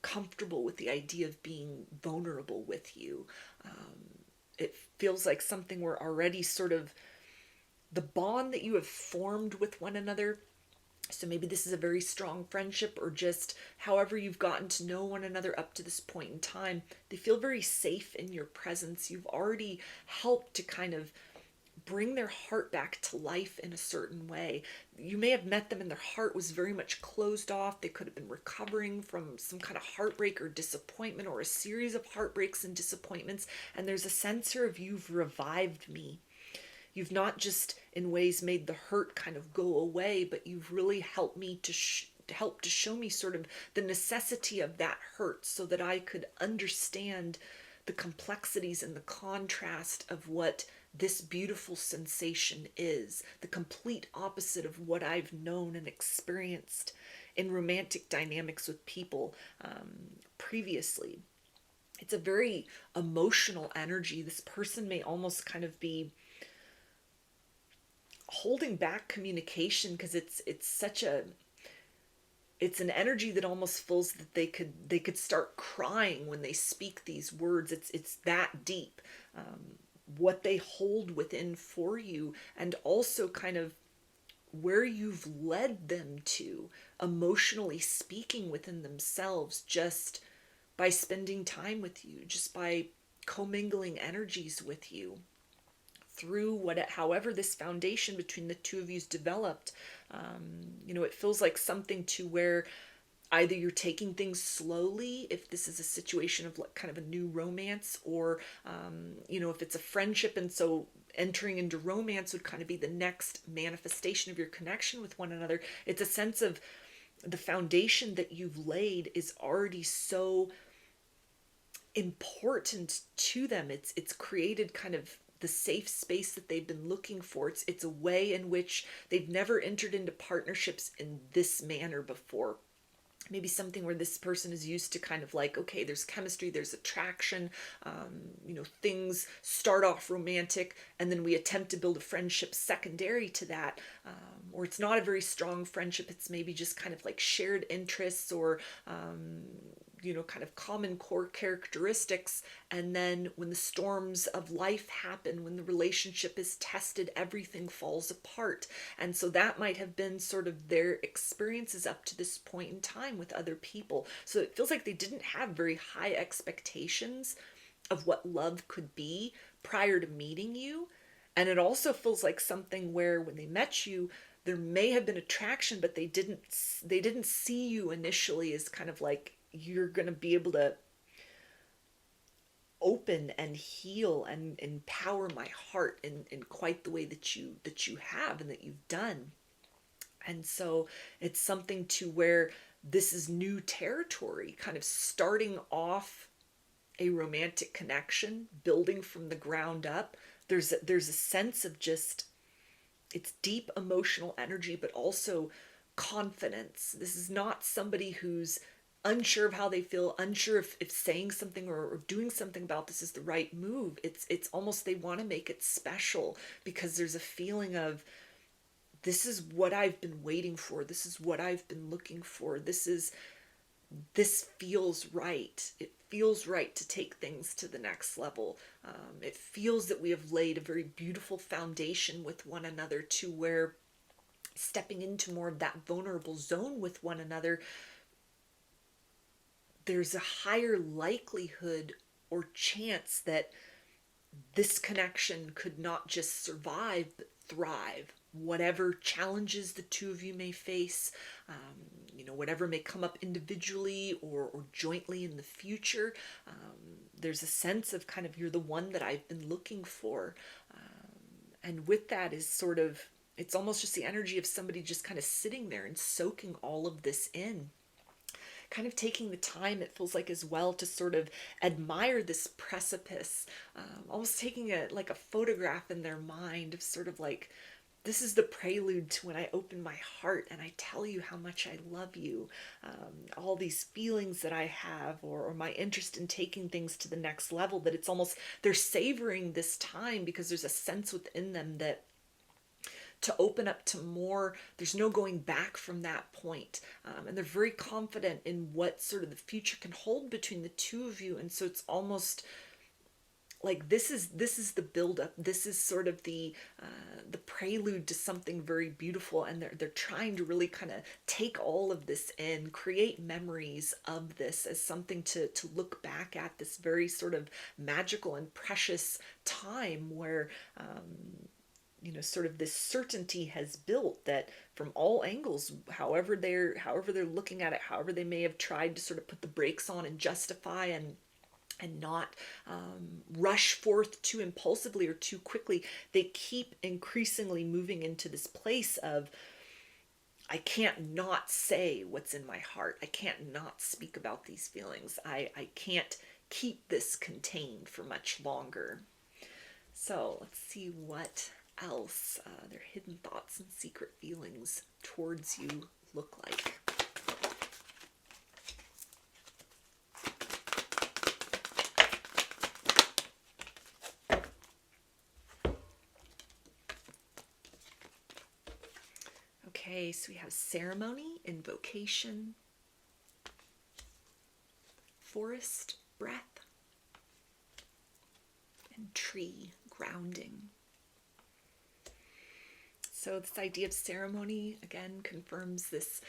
comfortable with the idea of being vulnerable with you. It feels like something where already sort of the bond that you have formed with one another So maybe this is a very strong friendship, or just however you've gotten to know one another up to this point in time. They feel very safe in your presence. You've already helped to kind of bring their heart back to life in a certain way. You may have met them and their heart was very much closed off. They could have been recovering from some kind of heartbreak or disappointment, or a series of heartbreaks and disappointments. And there's a sense here of, you've revived me. You've not just in ways made the hurt kind of go away, but you've really helped me to help to show me sort of the necessity of that hurt, so that I could understand the complexities and the contrast of what this beautiful sensation is, the complete opposite of what I've known and experienced in romantic dynamics with people previously. It's a very emotional energy. This person may almost kind of be holding back communication, because it's an energy that almost feels that they could start crying when they speak these words. It's that deep, what they hold within for you, and also kind of where you've led them to emotionally speaking within themselves, just by spending time with you, just by commingling energies with you through however this foundation between the two of you's developed. It feels like something to where either you're taking things slowly, if this is a situation of like kind of a new romance, or if it's a friendship, and so entering into romance would kind of be the next manifestation of your connection with one another. It's a sense of the foundation that you've laid is already so important to them. It's created kind of the safe space that they've been looking for. It's a way in which they've never entered into partnerships in this manner before. Maybe something where this person is used to kind of like, okay, there's chemistry, there's attraction, things start off romantic, and then we attempt to build a friendship secondary to that. Or it's not a very strong friendship, it's maybe just kind of like shared interests, or kind of common core characteristics. And then when the storms of life happen, when the relationship is tested, everything falls apart. And so that might have been sort of their experiences up to this point in time with other people. So it feels like they didn't have very high expectations of what love could be prior to meeting you. And it also feels like something where when they met you, there may have been attraction, but they didn't see you initially as kind of like, you're going to be able to open and heal and empower my heart in quite the way that you have and that you've done. And so it's something to where this is new territory, kind of starting off a romantic connection, building from the ground up. There's a sense of just, it's deep emotional energy, but also confidence. This is not somebody who's unsure of how they feel, unsure if saying something or doing something about this is the right move. It's almost they want to make it special, because there's a feeling of, this is what I've been waiting for. This is what I've been looking for. This feels right. It feels right to take things to the next level. It feels that we have laid a very beautiful foundation with one another, to where stepping into more of that vulnerable zone with one another, there's a higher likelihood or chance that this connection could not just survive, but thrive. Whatever challenges the two of you may face, whatever may come up individually or jointly in the future, there's a sense of kind of, you're the one that I've been looking for. And with that is sort of, it's almost just the energy of somebody just kind of sitting there and soaking all of this in. Kind of taking the time, it feels like, as well, to sort of admire this precipice, almost taking a photograph in their mind of sort of like, this is the prelude to when I open my heart and I tell you how much I love you. All these feelings that I have, or my interest in taking things to the next level, that it's almost, they're savoring this time, because there's a sense within them that to open up to more, there's no going back from that point. And they're very confident in what sort of the future can hold between the two of you. And so it's almost, like this is the buildup. This is sort of the prelude to something very beautiful, and they're trying to really kind of take all of this in, create memories of this as something to look back at, this very sort of magical and precious time where sort of this certainty has built that from all angles, however they're looking at it, however they may have tried to sort of put the brakes on and justify and not rush forth too impulsively or too quickly, they keep increasingly moving into this place of, I can't not say what's in my heart. I can't not speak about these feelings. I can't keep this contained for much longer. So let's see what else their hidden thoughts and secret feelings towards you look like. Okay, so we have ceremony, invocation, forest, breath, and tree, grounding. So this idea of ceremony, again, confirms this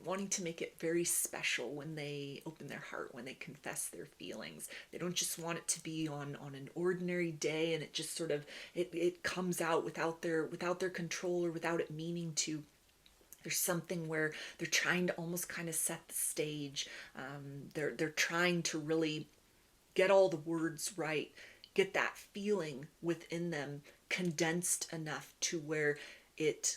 wanting to make it very special when they open their heart, when they confess their feelings. They don't just want it to be on an ordinary day and it just sort of, it comes out without their control or without it meaning to. There's something where they're trying to almost kind of set the stage. They're trying to really get all the words right, get that feeling within them condensed enough to where it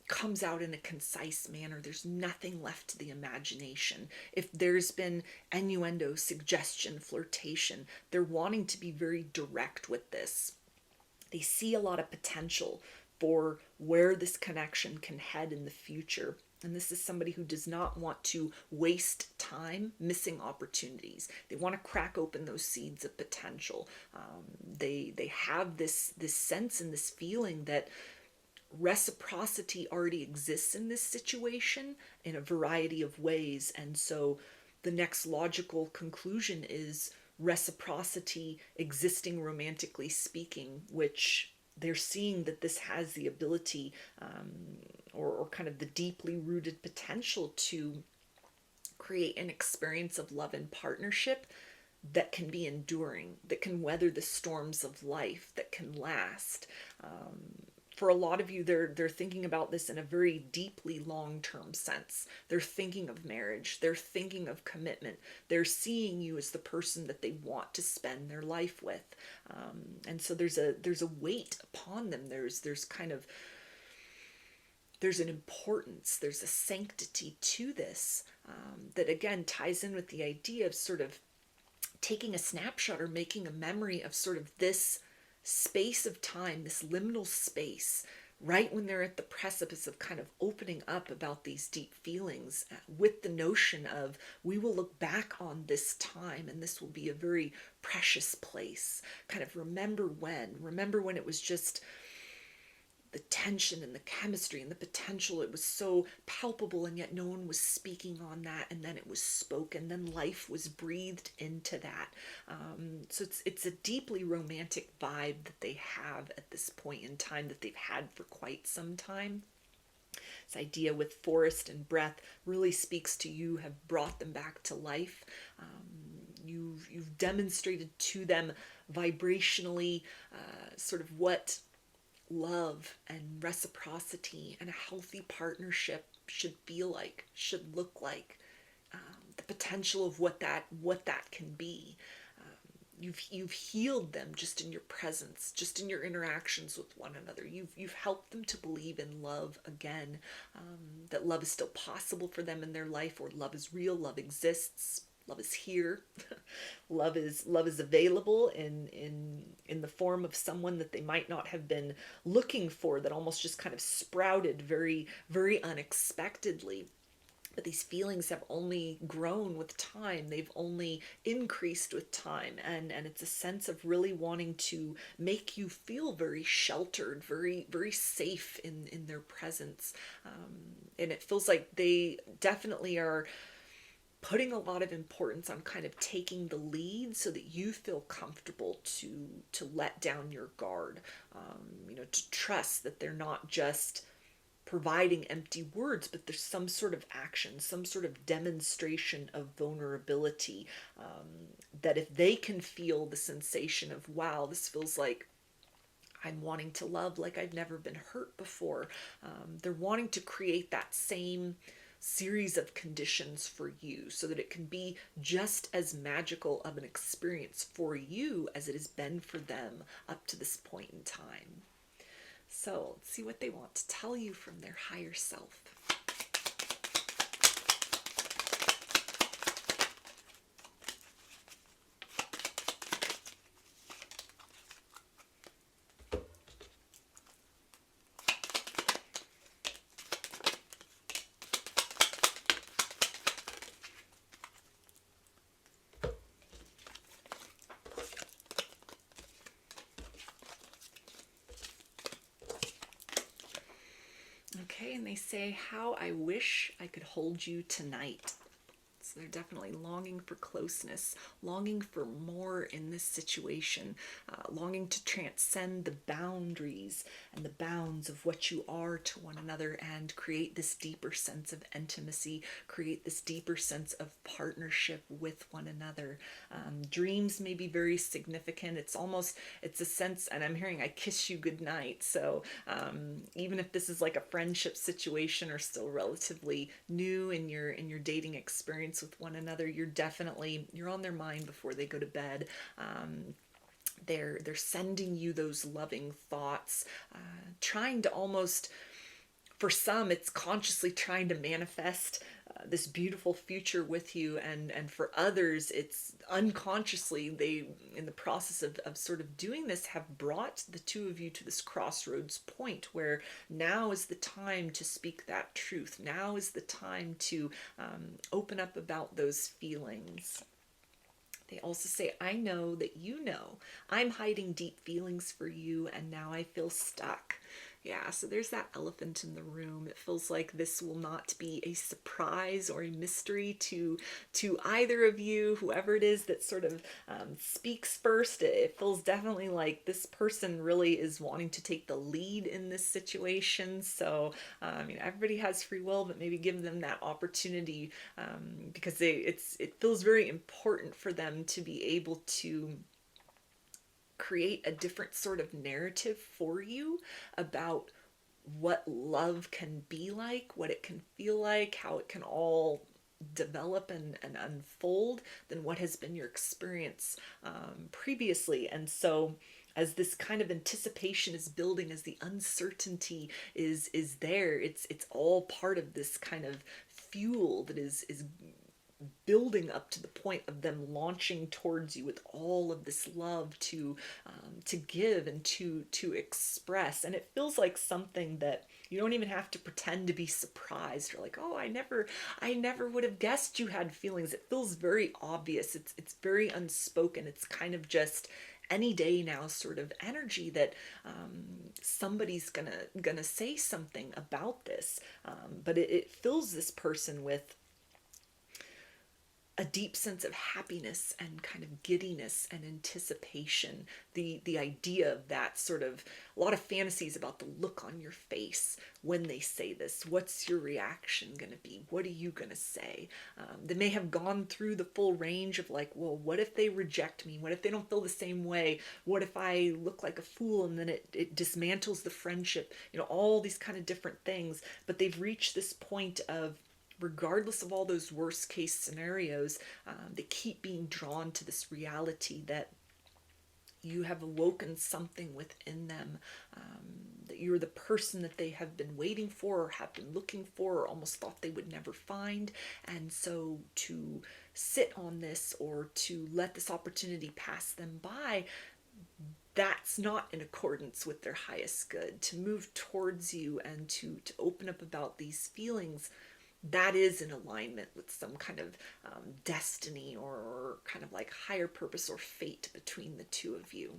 comes out in a concise manner. There's nothing left to the imagination. If there's been innuendo, suggestion, flirtation, they're wanting to be very direct with this. They see a lot of potential for where this connection can head in the future. And this is somebody who does not want to waste time missing opportunities. They want to crack open those seeds of potential. They have this sense and this feeling that reciprocity already exists in this situation in a variety of ways. And so the next logical conclusion is reciprocity existing romantically speaking, which they're seeing that this has the ability or kind of the deeply rooted potential to create an experience of love and partnership that can be enduring, that can weather the storms of life, that can last. For a lot of you, they're thinking about this in a very deeply long-term sense. They're thinking of marriage. They're thinking of commitment. They're seeing you as the person that they want to spend their life with. And so there's a weight upon them. There's an importance. There's a sanctity to this that again ties in with the idea of sort of taking a snapshot or making a memory of sort of this space of time, this liminal space, right when they're at the precipice of kind of opening up about these deep feelings, with the notion of, we will look back on this time and this will be a very precious place. Kind of remember when it was just the tension and the chemistry and the potential. It was so palpable, and yet no one was speaking on that, and then it was spoken, then life was breathed into that. So it's a deeply romantic vibe that they have at this point in time, that they've had for quite some time. This idea with forest and breath really speaks to you, have brought them back to life. You've demonstrated to them vibrationally sort of what love and reciprocity and a healthy partnership should feel like, should look like, the potential of what that can be. You've healed them just in your presence, just in your interactions with one another. You've helped them to believe in love again, that love is still possible for them in their life, or love is real, love exists. Love is here. Love is available in the form of someone that they might not have been looking for, that almost just kind of sprouted very, very unexpectedly. But these feelings have only grown with time. They've only increased with time. And it's a sense of really wanting to make you feel very sheltered, very, very safe in their presence. And it feels like they definitely are putting a lot of importance on kind of taking the lead so that you feel comfortable to let down your guard, to trust that they're not just providing empty words, but there's some sort of action, some sort of demonstration of vulnerability, that if they can feel the sensation of, wow, this feels like I'm wanting to love like I've never been hurt before, they're wanting to create that same series of conditions for you so that it can be just as magical of an experience for you as it has been for them up to this point in time. So let's see what they want to tell you from their higher self. Okay, and they say, how I wish I could hold you tonight. So they're definitely longing for closeness, longing for more in this situation, longing to transcend the boundaries and the bounds of what you are to one another and create this deeper sense of intimacy, create this deeper sense of partnership with one another. Dreams may be very significant. It's a sense, and I'm hearing I kiss you goodnight. So even if this is like a friendship situation or still relatively new in your dating experience with one another, you're on their mind before they go to bed. They're sending you those loving thoughts, trying to almost, for some, it's consciously trying to manifest this beautiful future with you, and for others, it's unconsciously, they, in the process of sort of doing this, have brought the two of you to this crossroads point where now is the time to speak that truth. Now is the time to open up about those feelings. They also say, I know that you know I'm hiding deep feelings for you, and now I feel stuck. Yeah, so there's that elephant in the room. It feels like this will not be a surprise or a mystery to either of you, whoever it is that sort of speaks first. It feels definitely like this person really is wanting to take the lead in this situation. So, everybody has free will, but maybe give them that opportunity, because it feels very important for them to be able to create a different sort of narrative for you about what love can be like, what it can feel like, how it can all develop and unfold than what has been your experience previously. And so as this kind of anticipation is building, as the uncertainty is there, it's all part of this kind of fuel that is building up to the point of them launching towards you with all of this love to give and to express. And it feels like something that you don't even have to pretend to be surprised or like, oh, I never would have guessed you had feelings. It feels very obvious. It's very unspoken. It's kind of just any day now sort of energy that somebody's gonna say something about this. But it fills this person with a deep sense of happiness and kind of giddiness and anticipation. The idea of that sort of, a lot of fantasies about the look on your face when they say this. What's your reaction going to be? What are you going to say? They may have gone through the full range of like, well, what if they reject me? What if they don't feel the same way? What if I look like a fool and then it dismantles the friendship? All these kind of different things. But they've reached this point of, regardless of all those worst case scenarios, they keep being drawn to this reality that you have awoken something within them, that you're the person that they have been waiting for or have been looking for or almost thought they would never find. And so to sit on this or to let this opportunity pass them by, that's not in accordance with their highest good. To move towards you and to open up about these feelings, that is in alignment with some kind of destiny or kind of like higher purpose or fate between the two of you.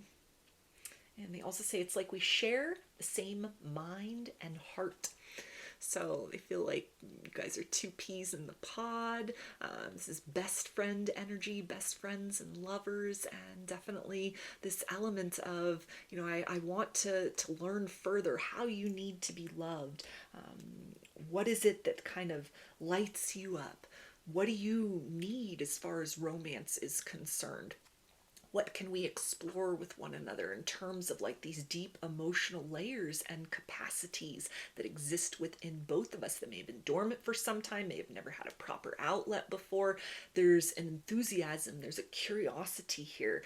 And they also say it's like we share the same mind and heart. So I feel like you guys are two peas in the pod. This is best friend energy, best friends and lovers, and definitely this element of, I want to learn further how you need to be loved. What is it that kind of lights you up? What do you need as far as romance is concerned? What can we explore with one another in terms of like these deep emotional layers and capacities that exist within both of us that may have been dormant for some time, may have never had a proper outlet before? There's an enthusiasm, there's a curiosity here,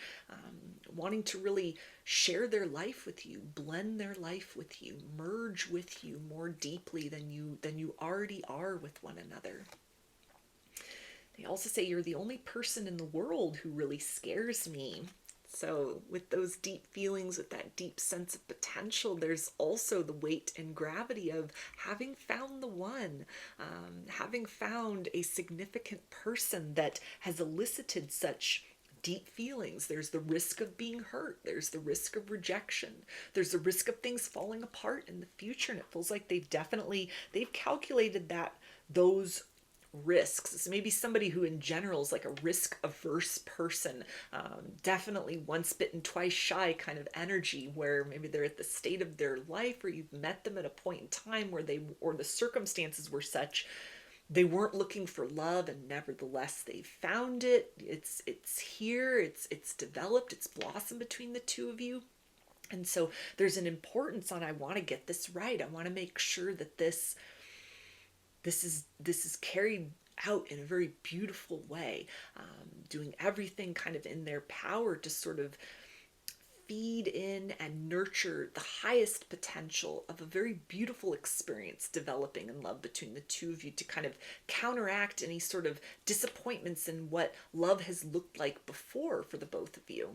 wanting to really share their life with you, blend their life with you, merge with you more deeply than you already are with one another. They also say you're the only person in the world who really scares me. So with those deep feelings, with that deep sense of potential, there's also the weight and gravity of having found the one, having found a significant person that has elicited such deep feelings. There's the risk of being hurt. There's the risk of rejection. There's the risk of things falling apart in the future. And it feels like they've calculated those risks. So maybe somebody who in general is like a risk averse person, definitely once bitten twice shy kind of energy, where maybe they're at the state of their life, or you've met them at a point in time where the circumstances were such they weren't looking for love, and nevertheless they found it. It's here, it's developed, it's blossomed between the two of you. And so there's an importance on, I want to get this right. I want to make sure that this is carried out in a very beautiful way, doing everything kind of in their power to sort of feed in and nurture the highest potential of a very beautiful experience developing in love between the two of you, to kind of counteract any sort of disappointments in what love has looked like before for the both of you.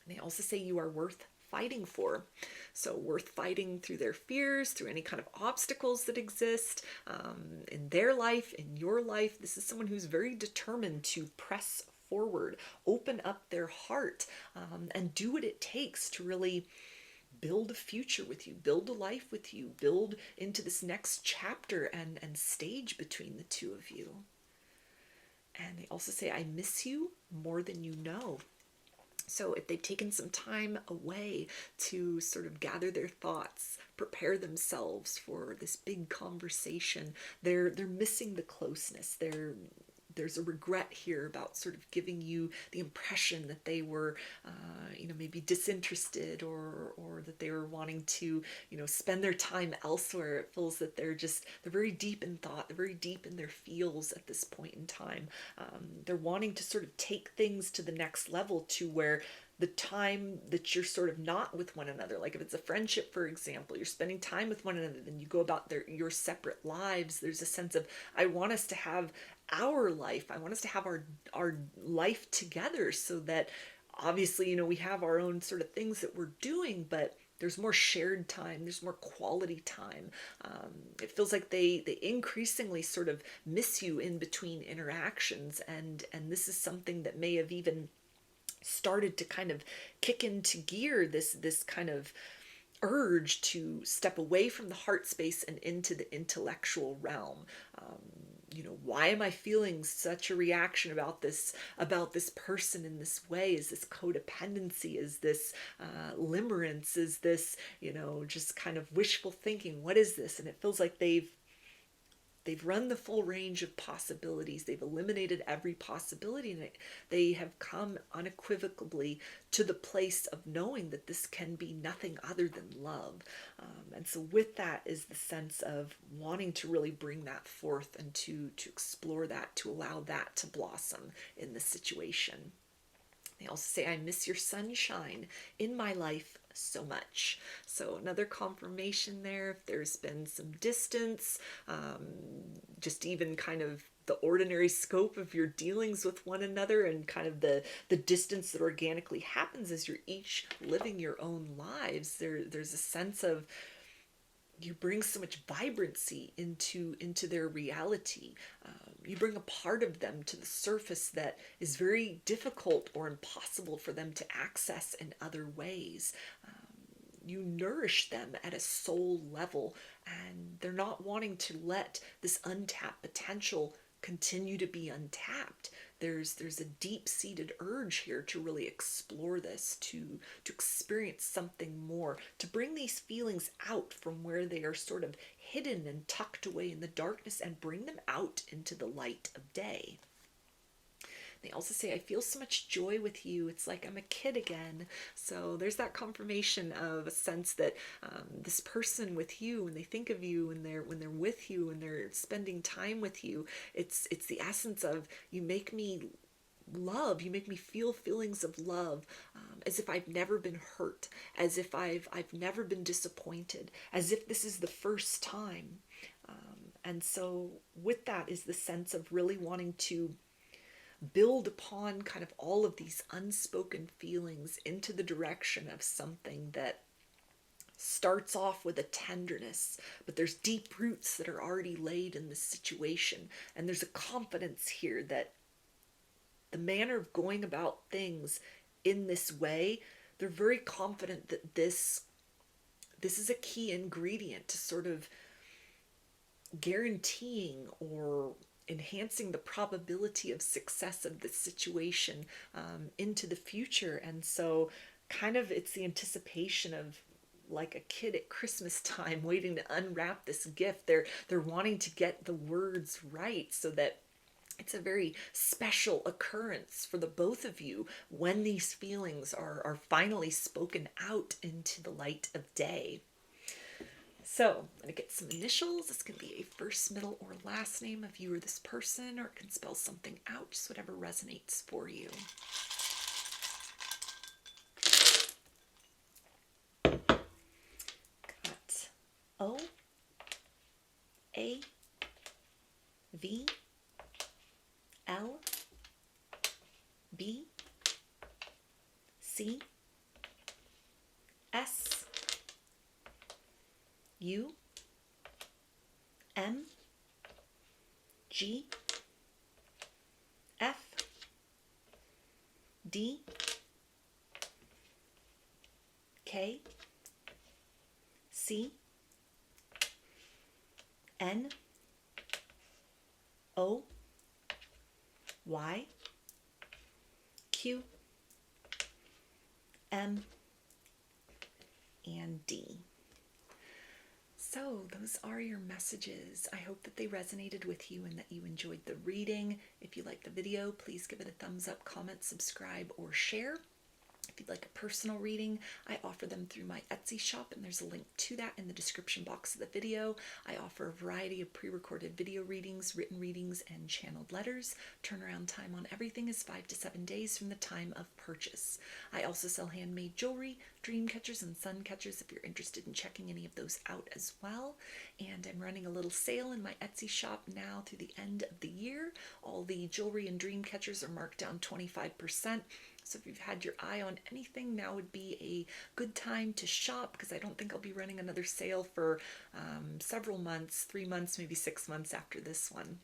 And they also say you are worth fighting for. So worth fighting through their fears, through any kind of obstacles that exist in their life, in your life. This is someone who's very determined to press forward, open up their heart, and do what it takes to really build a future with you, build a life with you, build into this next chapter and stage between the two of you. And they also say, I miss you more than you know. So if they've taken some time away to sort of gather their thoughts, prepare themselves for this big conversation, they're missing the closeness. There's a regret here about sort of giving you the impression that they were, maybe disinterested, or that they were wanting to, spend their time elsewhere. It feels that they're very deep in thought, they're very deep in their feels at this point in time. They're wanting to sort of take things to the next level, to where the time that you're sort of not with one another, like if it's a friendship, for example, you're spending time with one another, then you go about your separate lives. There's a sense of, I want us to have our life. I want us to have our life together, so that obviously, we have our own sort of things that we're doing, but there's more shared time, there's more quality time. It feels like they increasingly sort of miss you in between interactions, and this is something that may have even started to kind of kick into gear this kind of urge to step away from the heart space and into the intellectual realm. Why am I feeling such a reaction about this person in this way? Is this codependency? Is this limerence? Is this, just kind of wishful thinking? What is this? And it feels like they've run the full range of possibilities. They've eliminated every possibility, and they have come unequivocally to the place of knowing that this can be nothing other than love. And so with that is the sense of wanting to really bring that forth, and to explore that, to allow that to blossom in this situation. They also say, I miss your sunshine in my life so much. So another confirmation there, if there's been some distance, just even kind of the ordinary scope of your dealings with one another, and kind of the distance that organically happens as you're each living your own lives. There's a sense of, you bring so much vibrancy into their reality. You bring a part of them to the surface that is very difficult or impossible for them to access in other ways. you nourish them at a soul level, and they're not wanting to let this untapped potential continue to be untapped. There's a deep-seated urge here to really explore this, to experience something more, to bring these feelings out from where they are sort of hidden and tucked away in the darkness, and bring them out into the light of day. They also say, I feel so much joy with you. It's like I'm a kid again. So there's that confirmation of a sense that this person with you, when they think of you, when they're with you, when they're spending time with you, it's the essence of, you make me love, you make me feel feelings of love, as if I've never been hurt, as if I've never been disappointed, as if this is the first time. And so with that is the sense of really wanting to build upon kind of all of these unspoken feelings into the direction of something that starts off with a tenderness, but there's deep roots that are already laid in this situation. And there's a confidence here that the manner of going about things in this way, they're very confident that this is a key ingredient to sort of guaranteeing or enhancing the probability of success of this situation into the future. And so kind of it's the anticipation of like a kid at Christmas time waiting to unwrap this gift. They're wanting to get the words right so that it's a very special occurrence for the both of you when these feelings are finally spoken out into the light of day. So I'm going to get some initials. This can be a first, middle, or last name of you or this person, or it can spell something out, just whatever resonates for you. Got O, A, V, L, B, C, S, U, M, G, F, D, K, C, N, O, Y, Q, M, and D. So those are your messages. I hope that they resonated with you and that you enjoyed the reading. If you liked the video, please give it a thumbs up, comment, subscribe, or share. If you'd like a personal reading, I offer them through my Etsy shop, and there's a link to that in the description box of the video. I offer a variety of pre-recorded video readings, written readings, and channeled letters. Turnaround time on everything is 5 to 7 days from the time of purchase. I also sell handmade jewelry, dream catchers, and sun catchers if you're interested in checking any of those out as well. And I'm running a little sale in my Etsy shop now through the end of the year. All the jewelry and dream catchers are marked down 25%. So if you've had your eye on anything, now would be a good time to shop, because I don't think I'll be running another sale for several months, 3 months, maybe 6 months after this one.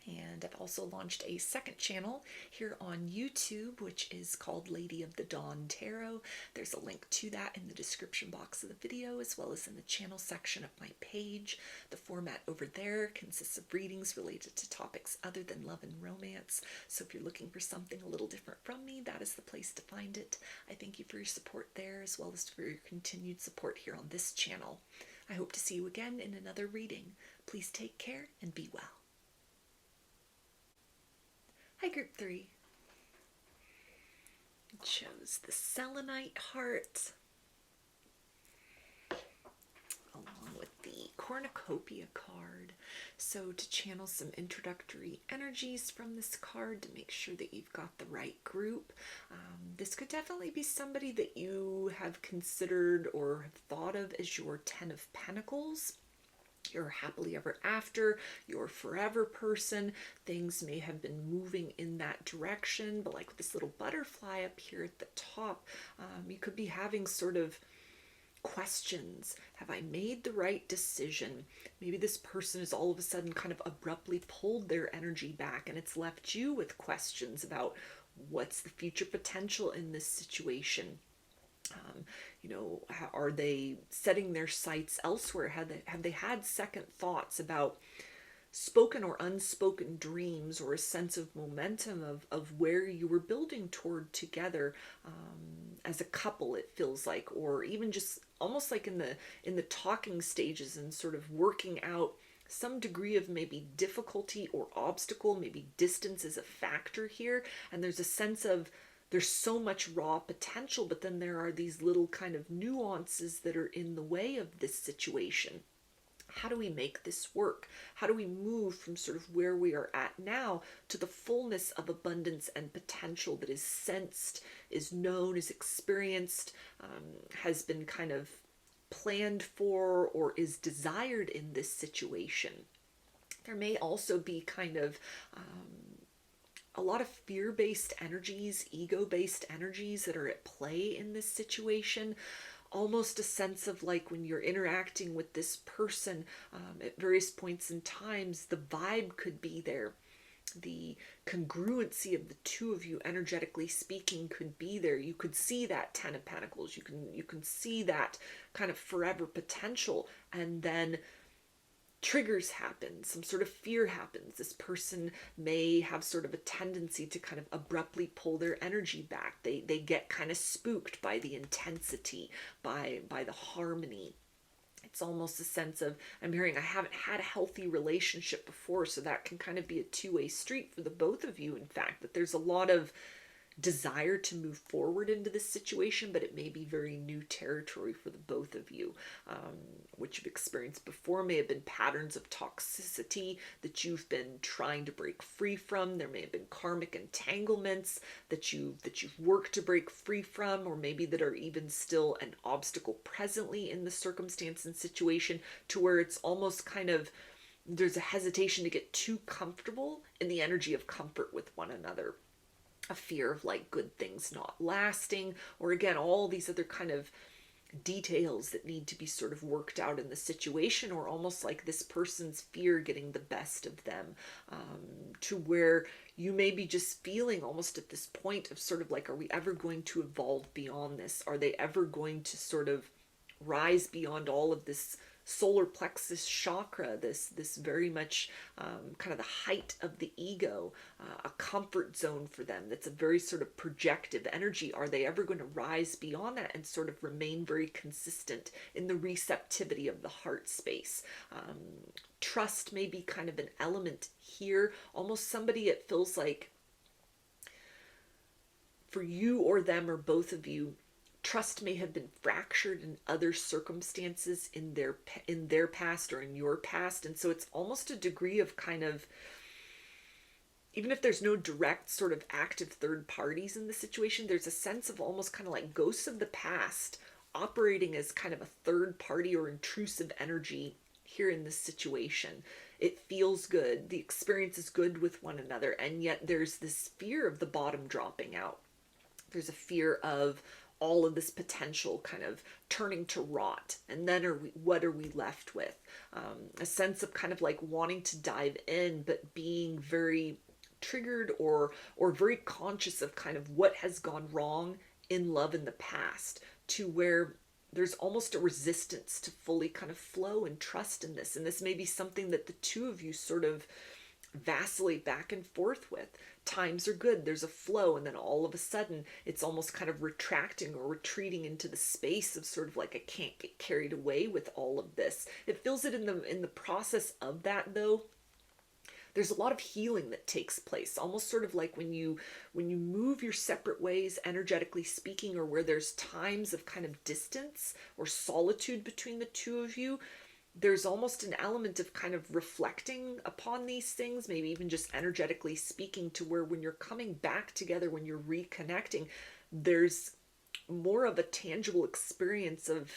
And I've also launched a second channel here on YouTube, which is called Lady of the Dawn Tarot. There's a link to that in the description box of the video, as well as in the channel section of my page. The format over there consists of readings related to topics other than love and romance. So if you're looking for something a little different from me, that is the place to find it. I thank you for your support there, as well as for your continued support here on this channel. I hope to see you again in another reading. Please take care and be well. Hi, Group 3. It shows the Selenite heart, along with the cornucopia card. So to channel some introductory energies from this card to make sure that you've got the right group, this could definitely be somebody that you have considered or have thought of as your 10 of Pentacles. Your happily ever after, your forever person. Things may have been moving in that direction, but like with this little butterfly up here at the top, you could be having sort of questions. Have I made the right decision? Maybe this person has all of a sudden kind of abruptly pulled their energy back, and it's left you with questions about what's the future potential in this situation. You know, are they setting their sights elsewhere? Have they had second thoughts about spoken or unspoken dreams, or a sense of momentum of where you were building toward together, as a couple, it feels like, or even just almost like in the talking stages and sort of working out some degree of maybe difficulty or obstacle. Maybe distance is a factor here, and there's a sense of there's so much raw potential, but then there are these little kind of nuances that are in the way of this situation. How do we make this work? How do we move from sort of where we are at now to the fullness of abundance and potential that is sensed, is known, is experienced, has been kind of planned for, or is desired in this situation? There may also be kind of a lot of fear-based energies, ego-based energies that are at play in this situation. Almost a sense of like when you're interacting with this person, at various points in times, the vibe could be there. The congruency of the two of you, energetically speaking, could be there. You could see that Ten of Pentacles. You can see that kind of forever potential, and then triggers happen, some sort of fear happens. This person may have sort of a tendency to kind of abruptly pull their energy back. They get kind of spooked by the intensity, by the harmony. It's almost a sense of, I'm hearing, I haven't had a healthy relationship before, so that can kind of be a two-way street for the both of you. In fact, that there's a lot of desire to move forward into this situation, but it may be very new territory for the both of you, which you've experienced before. May have been patterns of toxicity that you've been trying to break free from. There may have been karmic entanglements that you've worked to break free from, or maybe that are even still an obstacle presently in the circumstance and situation, to where it's almost kind of, there's a hesitation to get too comfortable in the energy of comfort with one another. A fear of like good things not lasting, or again, all these other kind of details that need to be sort of worked out in the situation, or almost like this person's fear getting the best of them, to where you may be just feeling almost at this point of sort of like, are we ever going to evolve beyond this? Are they ever going to sort of rise beyond all of this solar plexus chakra, this very much kind of the height of the ego, a comfort zone for them that's a very sort of projective energy? Are they ever going to rise beyond that and sort of remain very consistent in the receptivity of the heart space? Trust may be kind of an element here. Almost somebody, it feels like, for you or them or both of you, trust may have been fractured in other circumstances in their past or in your past. And so it's almost a degree of kind of, even if there's no direct sort of active third parties in the situation, there's a sense of almost kind of like ghosts of the past operating as kind of a third party or intrusive energy here in this situation. It feels good. The experience is good with one another. And yet there's this fear of the bottom dropping out. There's a fear of all of this potential kind of turning to rot, and then what are we left with? A sense of kind of like wanting to dive in, but being very triggered or very conscious of kind of what has gone wrong in love in the past, to where there's almost a resistance to fully kind of flow and trust in this. And this may be something that the two of you sort of vacillate back and forth with. Times are good, there's a flow, and then all of a sudden it's almost kind of retracting or retreating into the space of sort of like, I can't get carried away with all of this. It feels it in the process of that, though. There's a lot of healing that takes place, almost sort of like when you move your separate ways, energetically speaking, or where there's times of kind of distance or solitude between the two of you. There's almost an element of kind of reflecting upon these things, maybe even just energetically speaking, to where when you're coming back together, when you're reconnecting, there's more of a tangible experience of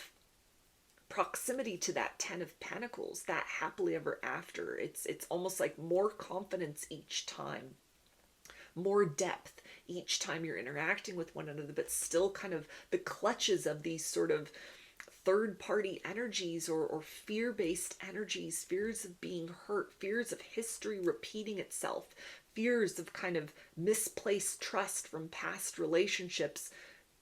proximity to that Ten of Pentacles, that happily ever after. It's almost like more confidence each time, more depth each time you're interacting with one another, but still kind of the clutches of these sort of third-party energies or fear-based energies, fears of being hurt, fears of history repeating itself, fears of kind of misplaced trust from past relationships,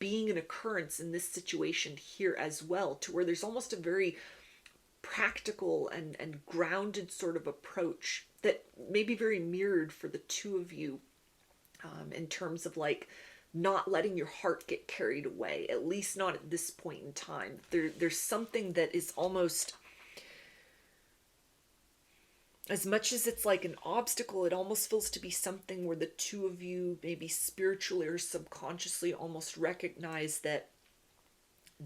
being an occurrence in this situation here as well, to where there's almost a very practical and grounded sort of approach that may be very mirrored for the two of you, in terms of like not letting your heart get carried away, at least not at this point in time. There's something that is almost, as much as it's like an obstacle, it almost feels to be something where the two of you maybe spiritually or subconsciously almost recognize that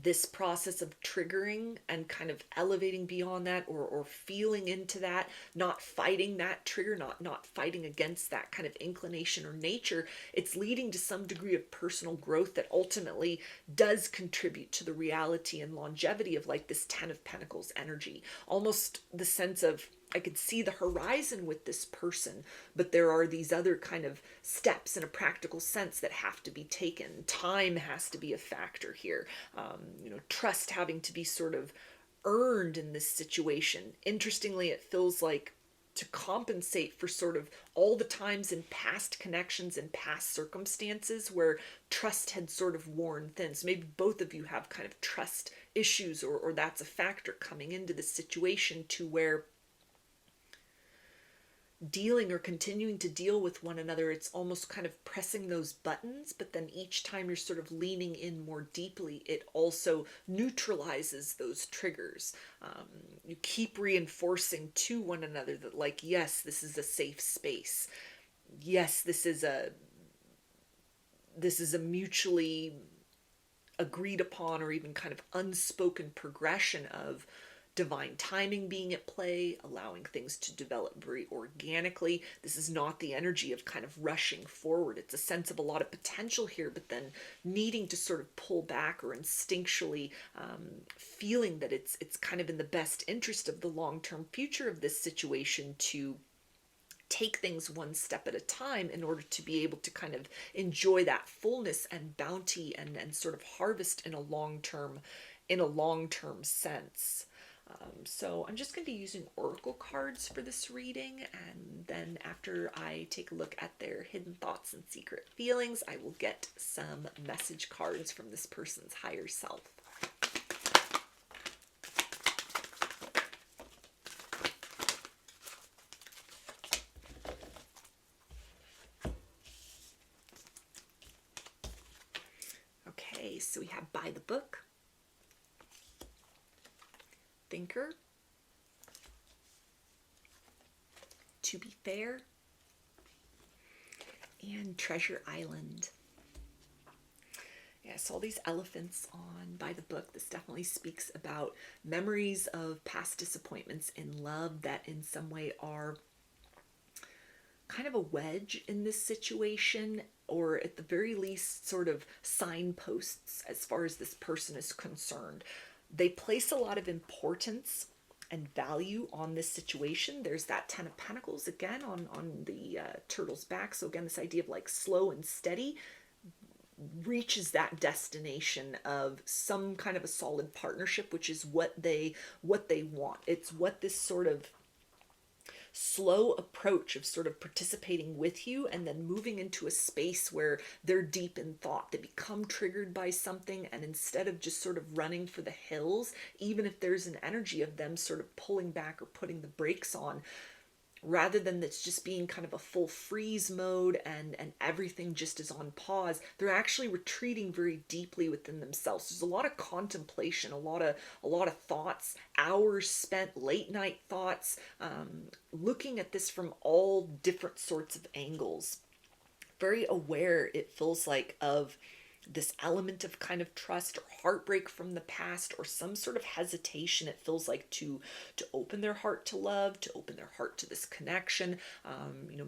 this process of triggering and kind of elevating beyond that, or feeling into that, not fighting that trigger, not fighting against that kind of inclination or nature, it's leading to some degree of personal growth that ultimately does contribute to the reality and longevity of like this Ten of Pentacles energy. Almost the sense of, I could see the horizon with this person, but there are these other kind of steps in a practical sense that have to be taken. Time has to be a factor here. Trust having to be sort of earned in this situation. Interestingly, it feels like to compensate for sort of all the times in past connections and past circumstances where trust had sort of worn thin. So maybe both of you have kind of trust issues, or that's a factor coming into this situation, to where dealing or continuing to deal with one another, it's almost kind of pressing those buttons, but then each time you're sort of leaning in more deeply, it also neutralizes those triggers. You keep reinforcing to one another that like, yes, this is a safe space. Yes, this is a mutually agreed upon or even kind of unspoken progression of divine timing being at play, allowing things to develop very organically. This is not the energy of kind of rushing forward. It's a sense of a lot of potential here, but then needing to sort of pull back, or instinctually feeling that it's kind of in the best interest of the long-term future of this situation to take things one step at a time in order to be able to kind of enjoy that fullness and bounty and sort of harvest in a long-term sense. So I'm just going to be using oracle cards for this reading, and then after I take a look at their hidden thoughts and secret feelings, I will get some message cards from this person's higher self. Okay, so we have by the book, Thinker, To Be Fair, and Treasure Island. Yes, all these elephants on by the book. This definitely speaks about memories of past disappointments in love that in some way are kind of a wedge in this situation, or at the very least sort of signposts as far as this person is concerned. They place a lot of importance and value on this situation. There's that Ten of Pentacles again on the turtle's back. So again, this idea of like slow and steady reaches that destination of some kind of a solid partnership, which is what they want. It's what this sort of slow approach of sort of participating with you and then moving into a space where they're deep in thought. They become triggered by something, and instead of just sort of running for the hills, even if there's an energy of them sort of pulling back or putting the brakes on, rather than it's just being kind of a full freeze mode and everything just is on pause, they're actually retreating very deeply within themselves. There's a lot of contemplation, a lot of thoughts, hours spent, late night thoughts, looking at this from all different sorts of angles. Very aware, it feels like, of this element of kind of trust or heartbreak from the past, or some sort of hesitation, it feels like, to open their heart to love, to open their heart to this connection.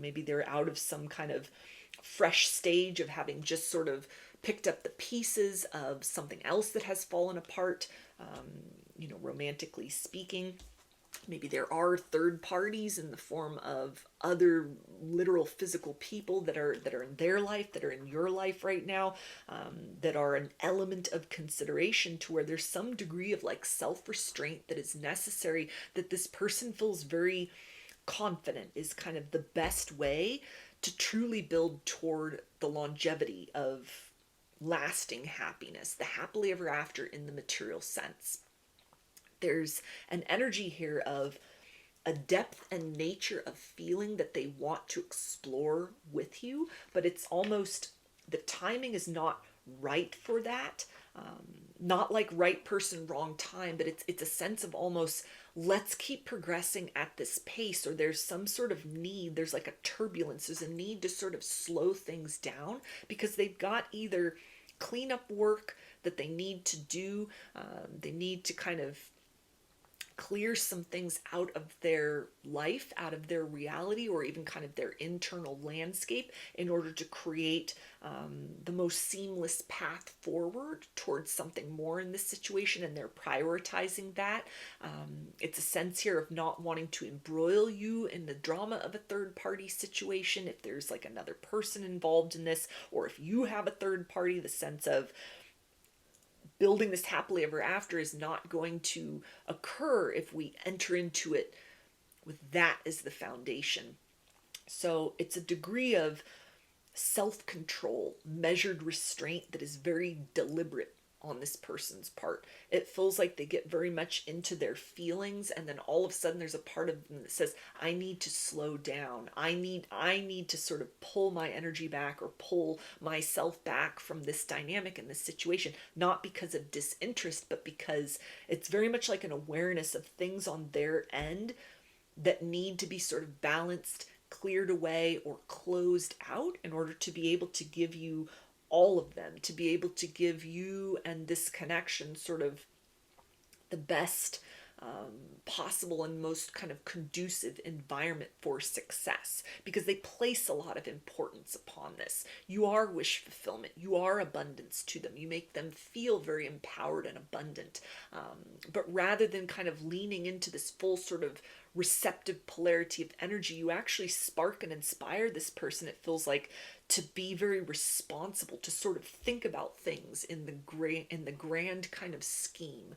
Maybe they're out of some kind of fresh stage of having just sort of picked up the pieces of something else that has fallen apart, romantically speaking. Maybe there are third parties in the form of other literal physical people that are in their life, that are in your life right now, that are an element of consideration, to where there's some degree of like self-restraint that is necessary, that this person feels very confident is kind of the best way to truly build toward the longevity of lasting happiness, the happily ever after in the material sense. There's an energy here of a depth and nature of feeling that they want to explore with you, but it's almost the timing is not right for that. Not like right person, wrong time, but it's a sense of almost let's keep progressing at this pace, or there's some sort of need, there's like a turbulence, there's a need to sort of slow things down because they've got either cleanup work that they need to do, they need to kind of clear some things out of their life, out of their reality, or even kind of their internal landscape in order to create the most seamless path forward towards something more in this situation, and they're prioritizing that. It's a sense here of not wanting to embroil you in the drama of a third party situation if there's like another person involved in this, or if you have a third party, the sense of building this happily ever after is not going to occur if we enter into it with that as the foundation. So it's a degree of self-control, measured restraint that is very deliberate on this person's part. It feels like they get very much into their feelings, and then all of a sudden there's a part of them that says, I need to slow down. I need to sort of pull my energy back or pull myself back from this dynamic and this situation, not because of disinterest, but because it's very much like an awareness of things on their end that need to be sort of balanced, cleared away, or closed out in order to be able to give you all of them, to be able to give you and this connection sort of the best possible and most kind of conducive environment for success, because they place a lot of importance upon this. You are wish fulfillment, you are abundance to them, you make them feel very empowered and abundant, but rather than kind of leaning into this full sort of receptive polarity of energy, you actually spark and inspire this person, it feels like, to be very responsible, to sort of think about things in the grand kind of scheme,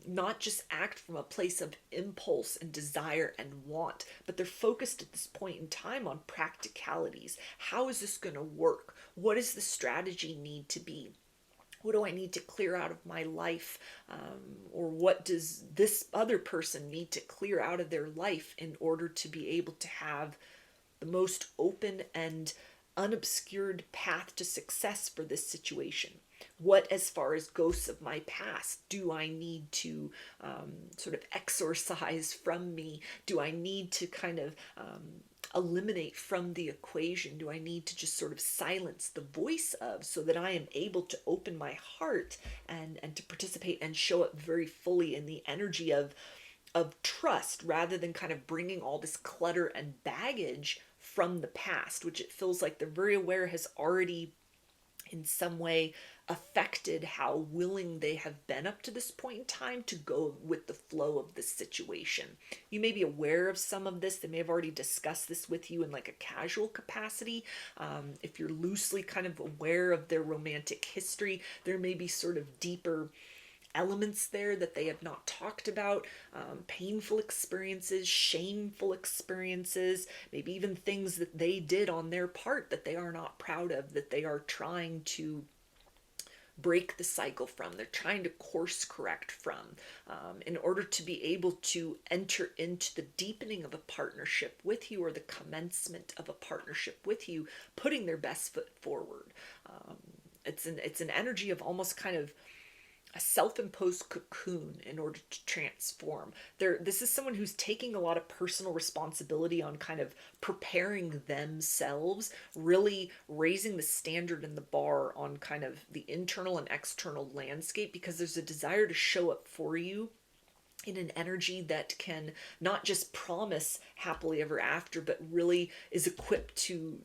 not just act from a place of impulse and desire and want, but they're focused at this point in time on practicalities. How is this going to work? What does the strategy need to be? What do I need to clear out of my life? Or what does this other person need to clear out of their life in order to be able to have the most open and unobscured path to success for this situation? What, as far as ghosts of my past, do I need to sort of exorcise from me? Do I need to kind of eliminate from the equation? Do I need to just sort of silence the voice of, so that I am able to open my heart and to participate and show up very fully in the energy of trust, rather than kind of bringing all this clutter and baggage from the past, which it feels like they're very aware has already in some way affected how willing they have been up to this point in time to go with the flow of the situation. You may be aware of some of this. They may have already discussed this with you in like a casual capacity. If you're loosely kind of aware of their romantic history, there may be sort of deeper elements there that they have not talked about, painful experiences, shameful experiences, maybe even things that they did on their part that they are not proud of, that they are trying to break the cycle from, they're trying to course correct from, in order to be able to enter into the deepening of a partnership with you, or the commencement of a partnership with you, putting their best foot forward. It's an energy of almost kind of a self-imposed cocoon in order to transform. This is someone who's taking a lot of personal responsibility on kind of preparing themselves, really raising the standard and the bar on kind of the internal and external landscape, because there's a desire to show up for you in an energy that can not just promise happily ever after, but really is equipped to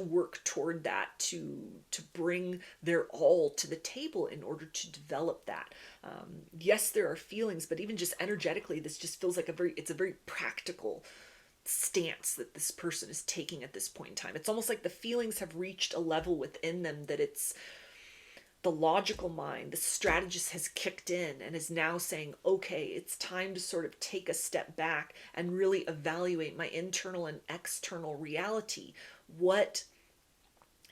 work toward that, to bring their all to the table in order to develop that. Yes, there are feelings, but even just energetically, this just feels like it's a very practical stance that this person is taking at this point in time. It's almost like the feelings have reached a level within them that it's the logical mind, the strategist has kicked in and is now saying, okay, it's time to sort of take a step back and really evaluate my internal and external reality. What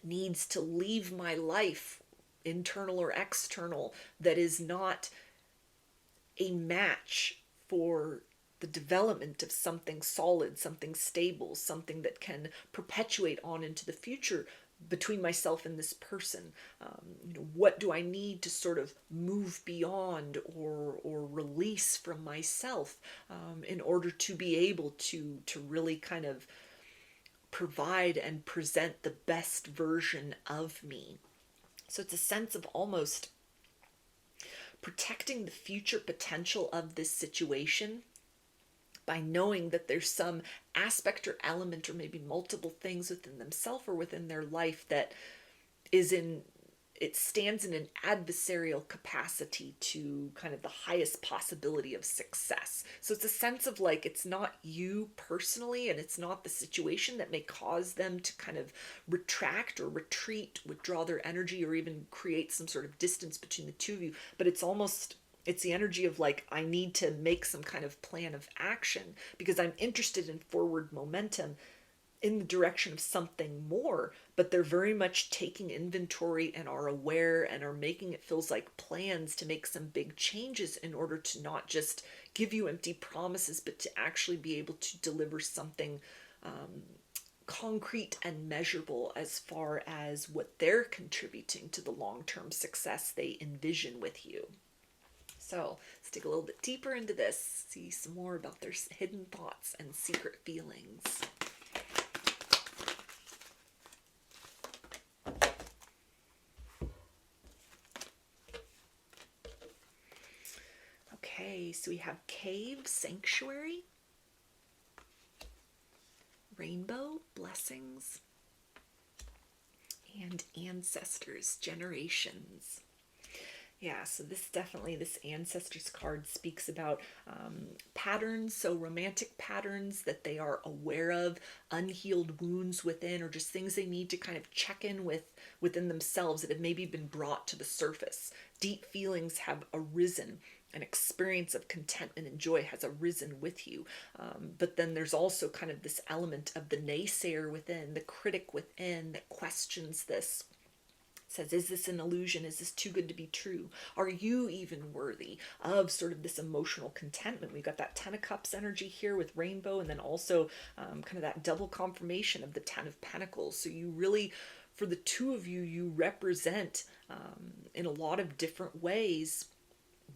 needs to leave my life, internal or external, that is not a match for the development of something solid, something stable, something that can perpetuate on into the future between myself and this person. What do I need to sort of move beyond or release from myself in order to be able to really kind of provide and present the best version of me. So it's a sense of almost protecting the future potential of this situation by knowing that there's some aspect or element or maybe multiple things within themselves or within their life that it stands in an adversarial capacity to kind of the highest possibility of success. So it's a sense of like, it's not you personally, and it's not the situation that may cause them to kind of retract or retreat, withdraw their energy, or even create some sort of distance between the two of you. But it's the energy of like, I need to make some kind of plan of action because I'm interested in forward momentum in the direction of something more, but they're very much taking inventory and are aware and are making it feels like plans to make some big changes in order to not just give you empty promises, but to actually be able to deliver something concrete and measurable as far as what they're contributing to the long-term success they envision with you. So let's dig a little bit deeper into this, see some more about their hidden thoughts and secret feelings. Okay, so we have cave, sanctuary, rainbow, blessings, and ancestors, generations. Yeah, so this ancestors card speaks about patterns, so romantic patterns that they are aware of, unhealed wounds within, or just things they need to kind of check in within themselves that have maybe been brought to the surface. Deep feelings have arisen. An experience of contentment and joy has arisen with you. But then there's also kind of this element of the naysayer within, the critic within that questions this. Says, is this an illusion? Is this too good to be true? Are you even worthy of sort of this emotional contentment? We've got that 10 of Cups energy here with rainbow, and then also kind of that double confirmation of the 10 of Pentacles. So you really, for the two of you, you represent in a lot of different ways,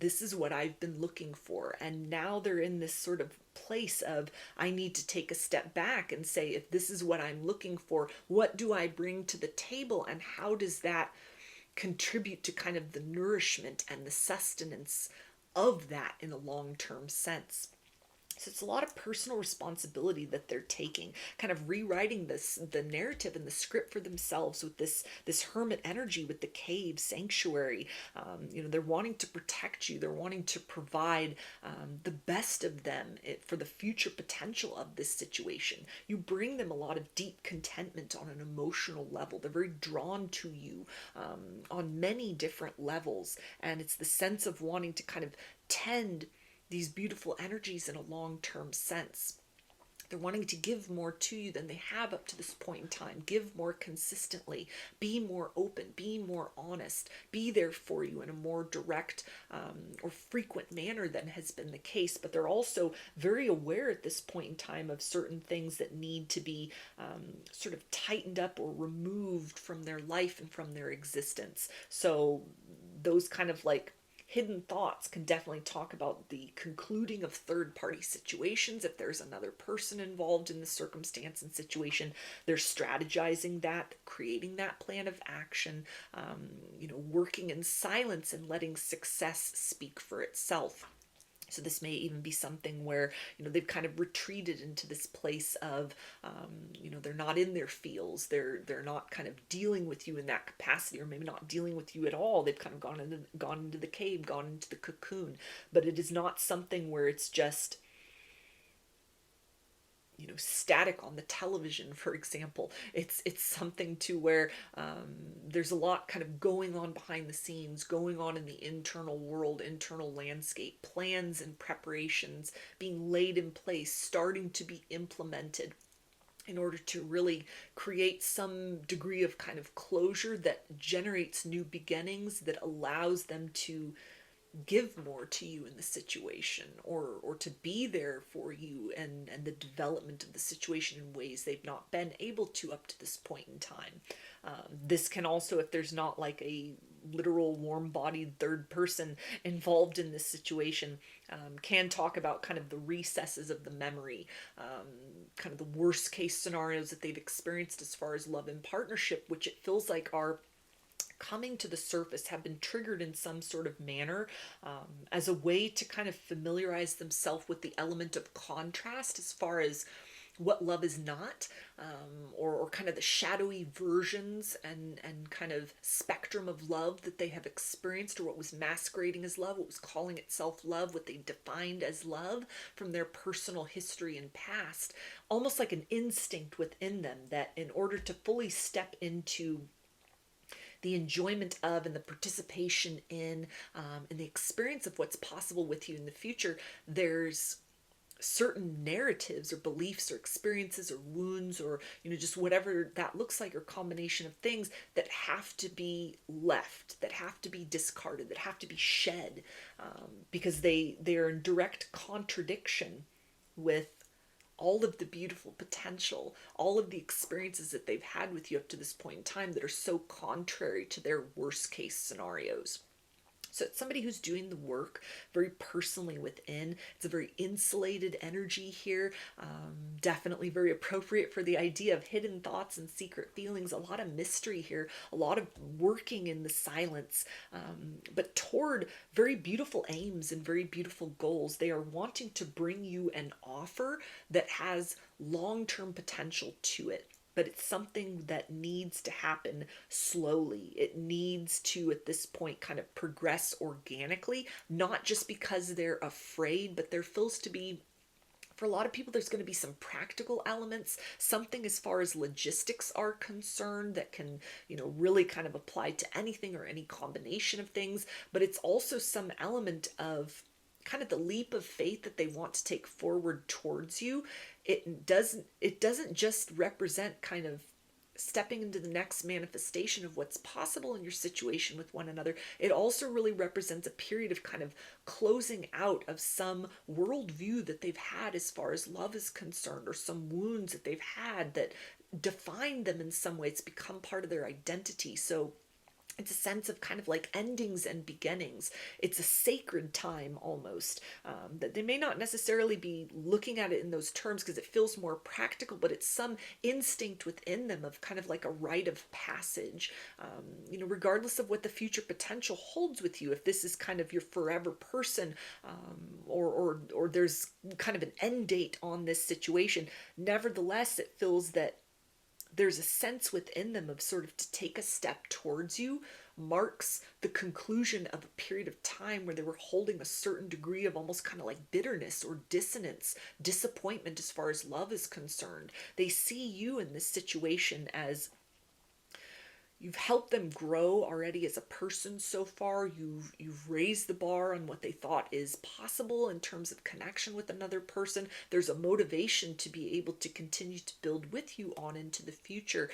this is what I've been looking for. And now they're in this sort of place of, I need to take a step back and say, if this is what I'm looking for, what do I bring to the table? And how does that contribute to kind of the nourishment and the sustenance of that in a long-term sense? So it's a lot of personal responsibility that they're taking, kind of rewriting the narrative and the script for themselves with this hermit energy, with the cave, sanctuary. They're wanting to protect you. They're wanting to provide the best of them for the future potential of this situation. You bring them a lot of deep contentment on an emotional level. They're very drawn to you on many different levels. And it's the sense of wanting to kind of tend these beautiful energies in a long-term sense. They're wanting to give more to you than they have up to this point in time. Give more consistently. Be more open. Be more honest. Be there for you in a more direct or frequent manner than has been the case. But they're also very aware at this point in time of certain things that need to be sort of tightened up or removed from their life and from their existence. So those kind of like hidden thoughts can definitely talk about the concluding of third-party situations. If there's another person involved in the circumstance and situation, they're strategizing that, creating that plan of action, working in silence and letting success speak for itself. So this may even be something where, they've kind of retreated into this place of, they're not in their feels. They're not kind of dealing with you in that capacity, or maybe not dealing with you at all. They've kind of gone into the cave, gone into the cocoon. But it is not something where it's just, static on the television, for example. It's something to where there's a lot kind of going on behind the scenes, going on in the internal world, internal landscape, plans and preparations being laid in place, starting to be implemented. in order to really create some degree of kind of closure that generates new beginnings, that allows them to give more to you in the situation, or to be there for you and the development of the situation in ways they've not been able to up to this point in time. This can also, if there's not like a literal warm-bodied third person involved in this situation, can talk about kind of the recesses of the memory, kind of the worst case scenarios that they've experienced as far as love and partnership, which it feels like are coming to the surface, have been triggered in some sort of manner, as a way to kind of familiarize themselves with the element of contrast as far as what love is not, or kind of the shadowy versions and kind of spectrum of love that they have experienced, or what was masquerading as love, what was calling itself love, what they defined as love from their personal history and past, almost like an instinct within them that in order to fully step into the enjoyment of and the participation in, and the experience of what's possible with you in the future, there's certain narratives or beliefs or experiences or wounds, or just whatever that looks like, or combination of things that have to be left, that have to be discarded, that have to be shed, because they're in direct contradiction with all of the beautiful potential, all of the experiences that they've had with you up to this point in time that are so contrary to their worst case scenarios. So it's somebody who's doing the work very personally within. It's a very insulated energy here. Definitely very appropriate for the idea of hidden thoughts and secret feelings. A lot of mystery here, a lot of working in the silence, but toward very beautiful aims and very beautiful goals. They are wanting to bring you an offer that has long-term potential to it. But it's something that needs to happen slowly. It needs to, at this point, kind of progress organically, not just because they're afraid, but there feels to be, for a lot of people, there's going to be some practical elements, something as far as logistics are concerned that can, really kind of apply to anything or any combination of things. But it's also some element of kind of the leap of faith that they want to take forward towards you. It doesn't just represent kind of stepping into the next manifestation of what's possible in your situation with one another. It also really represents a period of kind of closing out of some worldview that they've had as far as love is concerned, or some wounds that they've had that define them in some way. It's become part of their identity. So it's a sense of kind of like endings and beginnings. It's a sacred time almost, that they may not necessarily be looking at it in those terms because it feels more practical, but it's some instinct within them of kind of like a rite of passage, regardless of what the future potential holds with you. If this is kind of your forever person, or there's kind of an end date on this situation, nevertheless, it feels that there's a sense within them of sort of to take a step towards you marks the conclusion of a period of time where they were holding a certain degree of almost kind of like bitterness or dissonance, disappointment as far as love is concerned. They see you in this situation as you've helped them grow already as a person so far. You've raised the bar on what they thought is possible in terms of connection with another person. There's a motivation to be able to continue to build with you on into the future.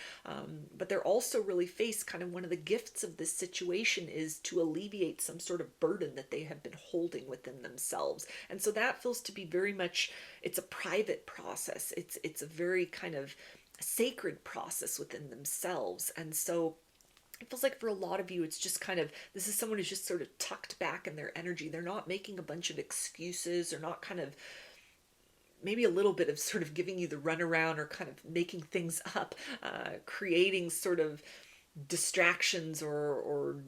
But they're also really faced kind of one of the gifts of this situation is to alleviate some sort of burden that they have been holding within themselves. And so that feels to be very much, it's a private process. It's a very kind of sacred process within themselves. And so it feels like for a lot of you, it's just kind of, this is someone who's just sort of tucked back in their energy. They're not making a bunch of excuses, or not kind of maybe a little bit of sort of giving you the runaround, or kind of making things up, creating sort of distractions, or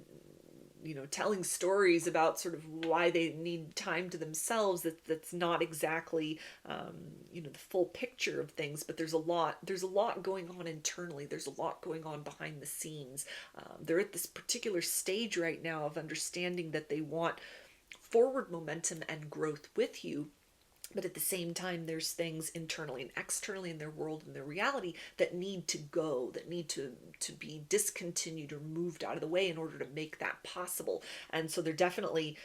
telling stories about sort of why they need time to themselves. That's not exactly, the full picture of things, but there's a lot going on internally. There's a lot going on behind the scenes. They're at this particular stage right now of understanding that they want forward momentum and growth with you. But at the same time, there's things internally and externally in their world and their reality that need to go, that need to be discontinued or moved out of the way in order to make that possible. And so they're definitely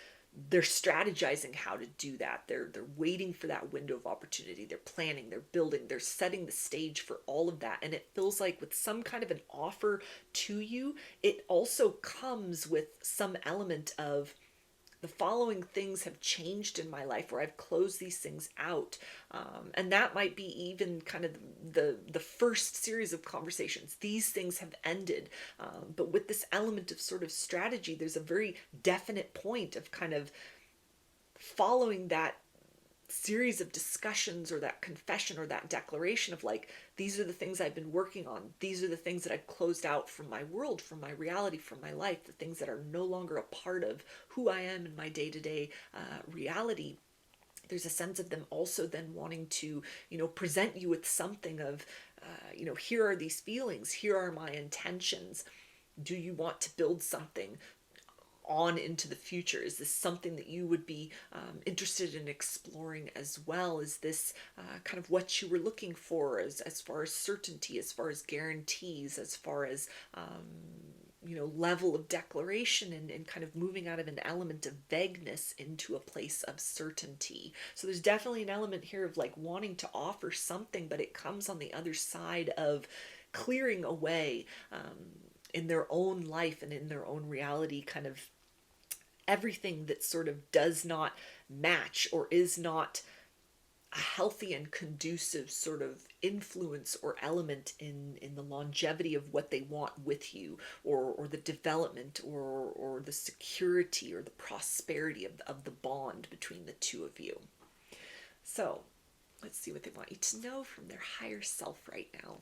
they're strategizing how to do that. They're waiting for that window of opportunity. They're planning, they're building, they're setting the stage for all of that. And it feels like with some kind of an offer to you, it also comes with some element of the following things have changed in my life, where I've closed these things out. And that might be even kind of the first series of conversations. These things have ended. But with this element of sort of strategy, there's a very definite point of kind of following that series of discussions or that confession or that declaration of like, these are the things I've been working on. These are the things that I've closed out from my world, from my reality, from my life, the things that are no longer a part of who I am in my day-to-day reality. There's a sense of them also then wanting to, present you with something of, here are these feelings, here are my intentions. Do you want to build something on into the future? Is this something that you would be interested in exploring as well? Is this kind of what you were looking for as far as certainty, as far as guarantees, as far as level of declaration, and kind of moving out of an element of vagueness into a place of certainty? So there's definitely an element here of like wanting to offer something, but it comes on the other side of clearing away in their own life and in their own reality, kind of everything that sort of does not match or is not a healthy and conducive sort of influence or element in the longevity of what they want with you, or the development or the security or the prosperity of the bond between the two of you. So let's see what they want you to know from their higher self right now.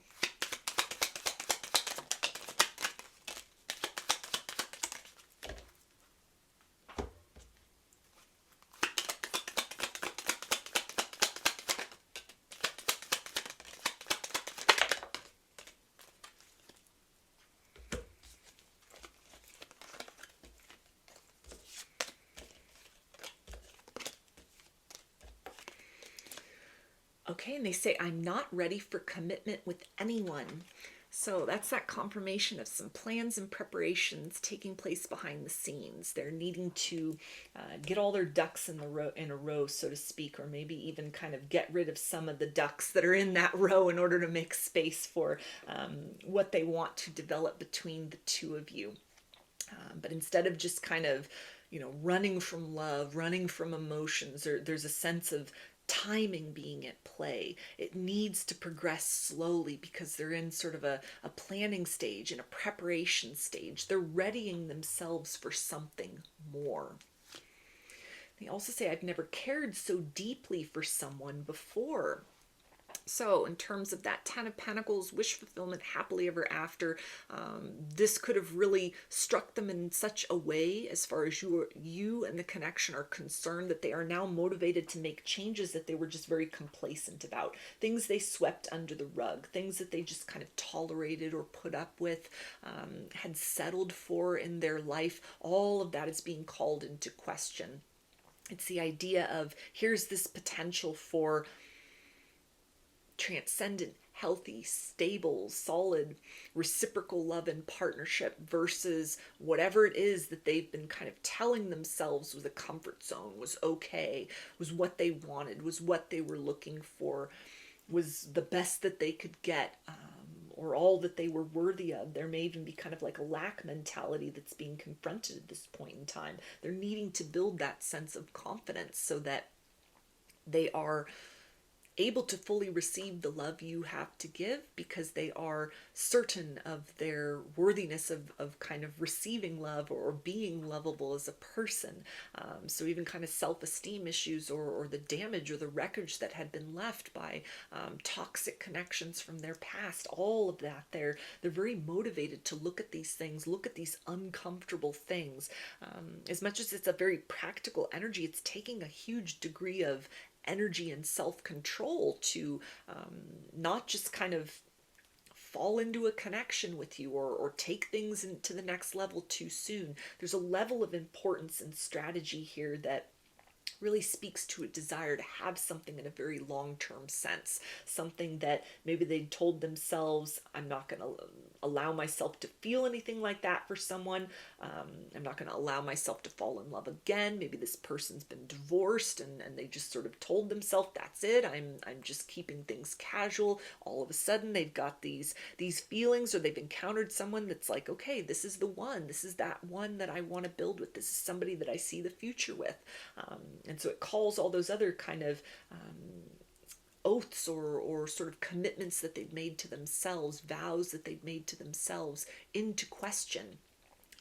Okay, and they say, I'm not ready for commitment with anyone. So that's that confirmation of some plans and preparations taking place behind the scenes. They're needing to get all their ducks in a row, so to speak, or maybe even kind of get rid of some of the ducks that are in that row in order to make space for what they want to develop between the two of you. But instead of just kind of, running from love, running from emotions, there's a sense of timing being at play. It needs to progress slowly because they're in sort of a planning stage and a preparation stage. They're readying themselves for something more. They also say, I've never cared so deeply for someone before. So in terms of that Ten of Pentacles, wish fulfillment, happily ever after, this could have really struck them in such a way as far as you and the connection are concerned, that they are now motivated to make changes that they were just very complacent about. Things they swept under the rug, things that they just kind of tolerated or put up with, had settled for in their life. All of that is being called into question. It's the idea of, here's this potential for transcendent, healthy, stable, solid, reciprocal love and partnership, versus whatever it is that they've been kind of telling themselves was a comfort zone, was okay, was what they wanted, was what they were looking for, was the best that they could get, or all that they were worthy of. There may even be kind of like a lack mentality that's being confronted at this point in time. They're needing to build that sense of confidence so that they are able to fully receive the love you have to give, because they are certain of their worthiness of kind of receiving love or being lovable as a person. So even kind of self-esteem issues or the damage or the wreckage that had been left by toxic connections from their past, all of that, they're very motivated to look at these things, look at these uncomfortable things. As much as it's a very practical energy, it's taking a huge degree of energy and self-control to not just kind of fall into a connection with you or take things to the next level too soon. There's a level of importance and strategy here that really speaks to a desire to have something in a very long-term sense, something that maybe they told themselves, I'm not going to allow myself to feel anything like that for someone I'm not going to allow myself to fall in love again. Maybe this person's been divorced and they just sort of told themselves, that's it. I'm just keeping things casual. All of a sudden they've got these feelings, or they've encountered someone that's like, okay, this is the one. This is that one that I want to build with. This is somebody that I see the future with. And so it calls all those other kind of oaths or sort of commitments that they've made to themselves, vows that they've made to themselves into question.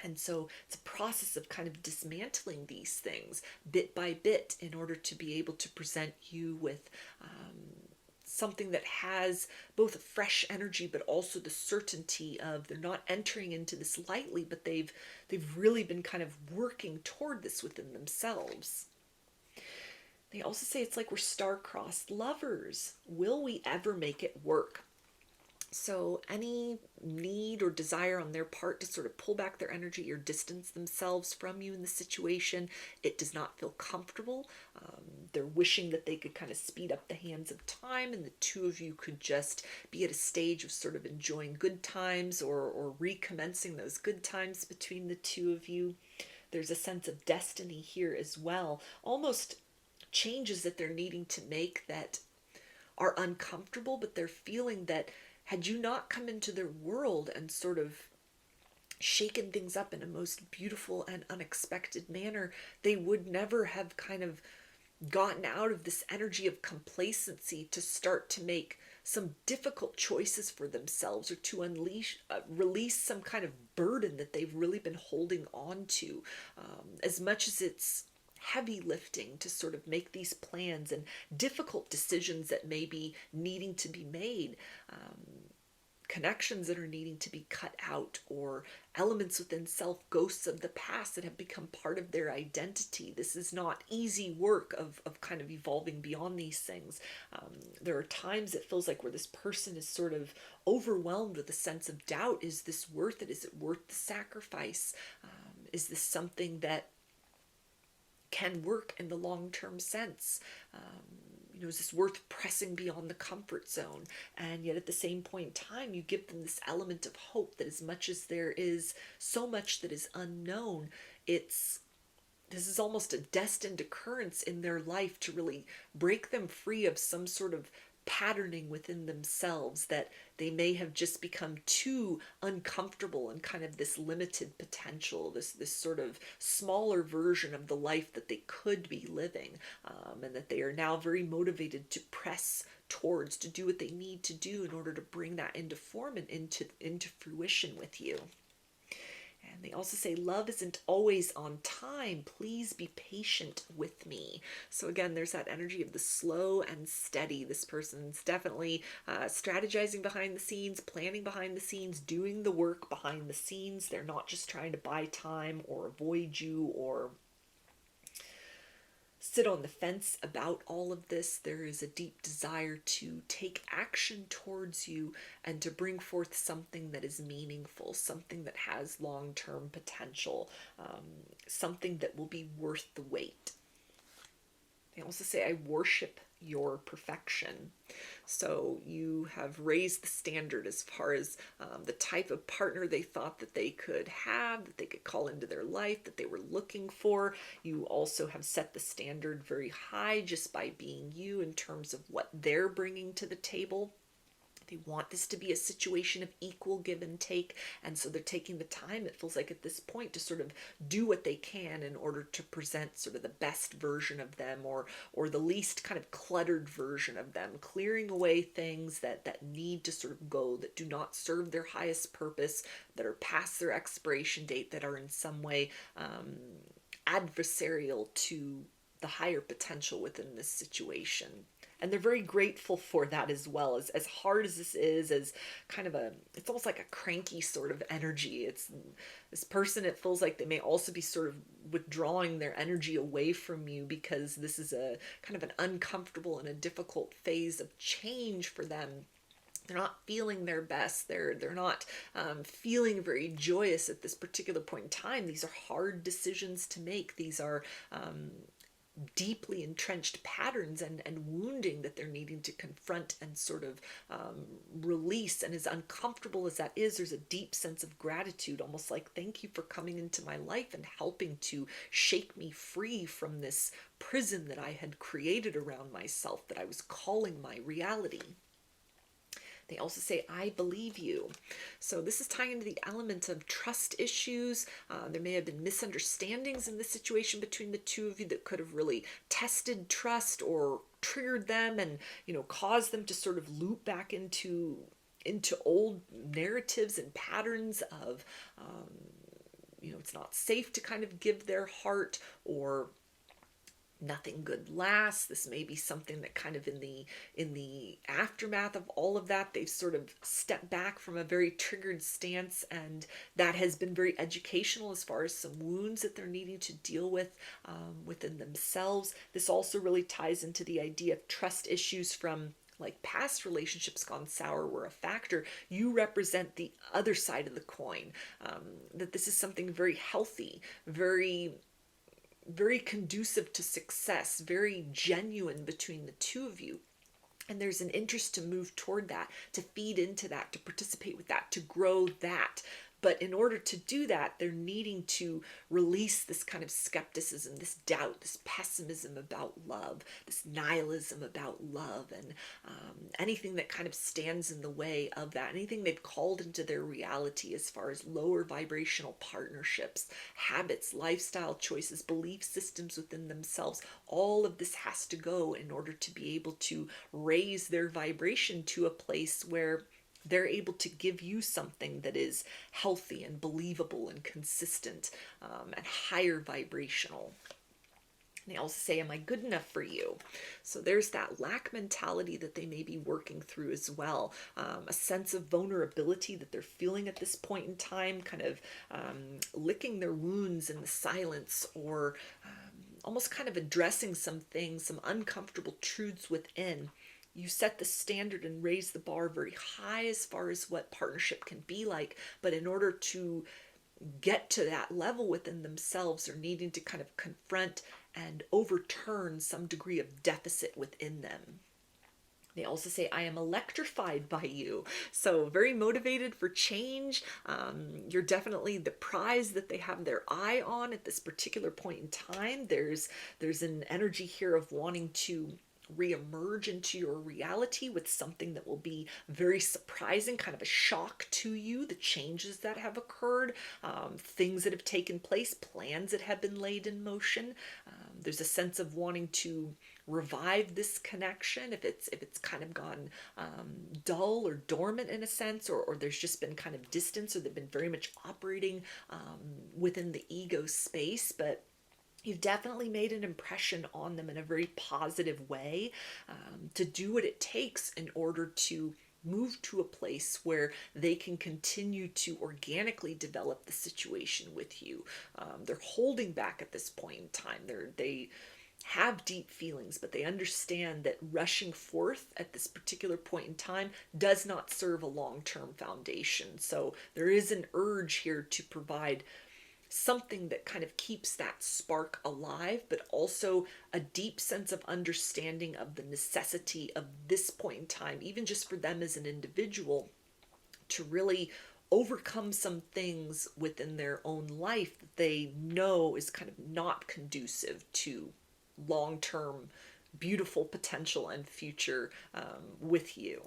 And so it's a process of kind of dismantling these things bit by bit in order to be able to present you with something that has both a fresh energy, but also the certainty of they're not entering into this lightly, but they've really been kind of working toward this within themselves. They also say it's like we're star-crossed lovers. Will we ever make it work? So any need or desire on their part to sort of pull back their energy or distance themselves from you in the situation, it does not feel comfortable. They're wishing that they could kind of speed up the hands of time and the two of you could just be at a stage of sort of enjoying good times or recommencing those good times between the two of you. There's a sense of destiny here as well, almost changes that they're needing to make that are uncomfortable, but they're feeling that had you not come into their world and sort of shaken things up in a most beautiful and unexpected manner, they would never have kind of gotten out of this energy of complacency to start to make some difficult choices for themselves, or to release some kind of burden that they've really been holding on to. As much as it's heavy lifting to sort of make these plans and difficult decisions that may be needing to be made, connections that are needing to be cut out, or elements within self, ghosts of the past that have become part of their identity. This is not easy work of kind of evolving beyond these things. There are times it feels like where this person is sort of overwhelmed with a sense of doubt. Is this worth it? Is it worth the sacrifice? Is this something that can work in the long-term sense? Is this worth pressing beyond the comfort zone? And yet at the same point in time, you give them this element of hope that as much as there is so much that is unknown, this is almost a destined occurrence in their life to really break them free of some sort of patterning within themselves, that they may have just become too uncomfortable in kind of this limited potential, this sort of smaller version of the life that they could be living, and that they are now very motivated to press towards, to do what they need to do in order to bring that into form and into fruition with you. And they also say, love isn't always on time. Please be patient with me. So again, there's that energy of the slow and steady. This person's definitely strategizing behind the scenes, planning behind the scenes, doing the work behind the scenes. They're not just trying to buy time or avoid you or sit on the fence about all of this. There is a deep desire to take action towards you and to bring forth something that is meaningful, something that has long-term potential, something that will be worth the wait. They also say, I worship your perfection. So you have raised the standard as far as the type of partner they thought that they could have, that they could call into their life, that they were looking for. You also have set the standard very high just by being you in terms of what they're bringing to the table. They want this to be a situation of equal give and take, and so they're taking the time, it feels like at this point, to sort of do what they can in order to present sort of the best version of them, or the least kind of cluttered version of them, clearing away things that need to sort of go, that do not serve their highest purpose, that are past their expiration date, that are in some way adversarial to the higher potential within this situation. And they're very grateful for that as well. As hard as this is, as kind of it's almost like a cranky sort of energy. It's this person, it feels like they may also be sort of withdrawing their energy away from you, because this is a kind of an uncomfortable and a difficult phase of change for them. They're not feeling their best. They're not feeling very joyous at this particular point in time. These are hard decisions to make. These are deeply entrenched patterns and wounding that they're needing to confront and sort of release. And as uncomfortable as that is, there's a deep sense of gratitude, almost like, thank you for coming into my life and helping to shake me free from this prison that I had created around myself, that I was calling my reality. They also say, I believe you. So this is tying into the element of trust issues. There may have been misunderstandings in this situation between the two of you that could have really tested trust or triggered them and, caused them to sort of loop back into old narratives and patterns of, it's not safe to kind of give their heart, or nothing good lasts. This may be something that kind of in the aftermath of all of that, they've sort of stepped back from a very triggered stance, and that has been very educational as far as some wounds that they're needing to deal with within themselves. This also really ties into the idea of trust issues from like past relationships gone sour were a factor. You represent the other side of the coin, that this is something very healthy, very conducive to success, very genuine between the two of you. And there's an interest to move toward that, to feed into that, to participate with that, to grow that. But in order to do that, they're needing to release this kind of skepticism, this doubt, this pessimism about love, this nihilism about love, and anything that kind of stands in the way of that, anything they've called into their reality as far as lower vibrational partnerships, habits, lifestyle choices, belief systems within themselves. All of this has to go in order to be able to raise their vibration to a place where they're able to give you something that is healthy and believable and consistent, and higher vibrational. And they also say, am I good enough for you? So there's that lack mentality that they may be working through as well. A sense of vulnerability that they're feeling at this point in time, kind of licking their wounds in the silence, or almost kind of addressing some things, some uncomfortable truths within. You set the standard and raise the bar very high as far as what partnership can be like. But in order to get to that level within themselves, they're needing to kind of confront and overturn some degree of deficit within them. They also say, I am electrified by you. So very motivated for change. You're definitely the prize that they have their eye on at this particular point in time. There's an energy here of wanting to reemerge into your reality with something that will be very surprising, kind of a shock to you, the changes that have occurred, things that have taken place, plans that have been laid in motion. There's a sense of wanting to revive this connection if it's kind of gone dull or dormant in a sense, or there's just been kind of distance, or they've been very much operating within the ego space. But you've definitely made an impression on them in a very positive way, to do what it takes in order to move to a place where they can continue to organically develop the situation with you. They're holding back at this point in time. They have deep feelings, but they understand that rushing forth at this particular point in time does not serve a long-term foundation. So there is an urge here to provide something that kind of keeps that spark alive, but also a deep sense of understanding of the necessity of this point in time, even just for them as an individual, to really overcome some things within their own life that they know is kind of not conducive to long-term beautiful potential and future with you.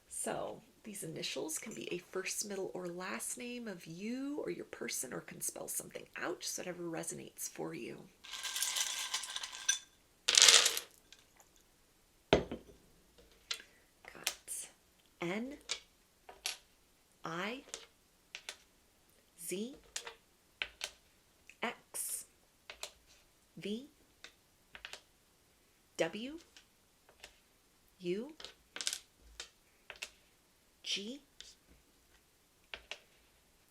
So these initials can be a first, middle, or last name of you or your person, or can spell something out, just whatever resonates for you. Got N, I, Z, X, V, W, U, G,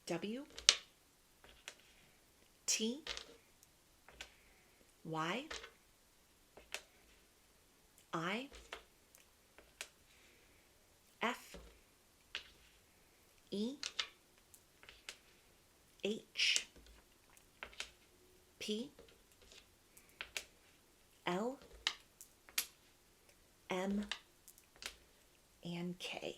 W, T, Y, I, F, E, H, P, M, and K.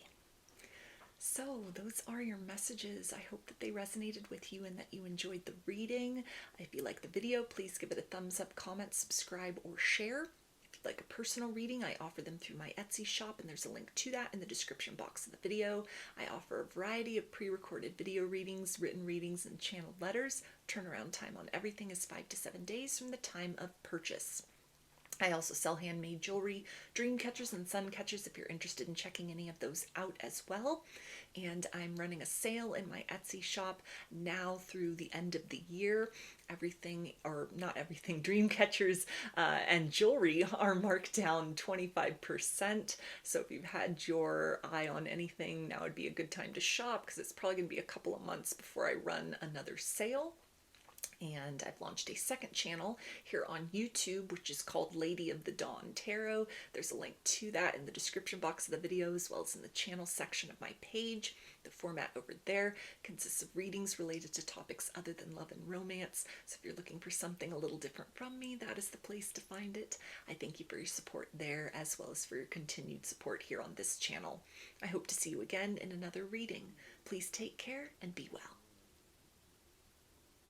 So those are your messages. I hope that they resonated with you and that you enjoyed the reading. If you like the video, please give it a thumbs up, comment, subscribe, or share. If you'd like a personal reading, I offer them through my Etsy shop, and there's a link to that in the description box of the video. I offer a variety of pre-recorded video readings, written readings, and channeled letters. Turnaround time on everything is 5 to 7 days from the time of purchase. I also sell handmade jewelry, dream catchers, and sun catchers if you're interested in checking any of those out as well. And I'm running a sale in my Etsy shop now through the end of the year. Everything, or not everything, dream catchers and jewelry are marked down 25%. So if you've had your eye on anything, now would be a good time to shop, because it's probably going to be a couple of months before I run another sale. And I've launched a second channel here on YouTube, which is called Lady of the Dawn Tarot. There's a link to that in the description box of the video, as well as in the channel section of my page. The format over there consists of readings related to topics other than love and romance. So if you're looking for something a little different from me, that is the place to find it. I thank you for your support there, as well as for your continued support here on this channel. I hope to see you again in another reading. Please take care and be well.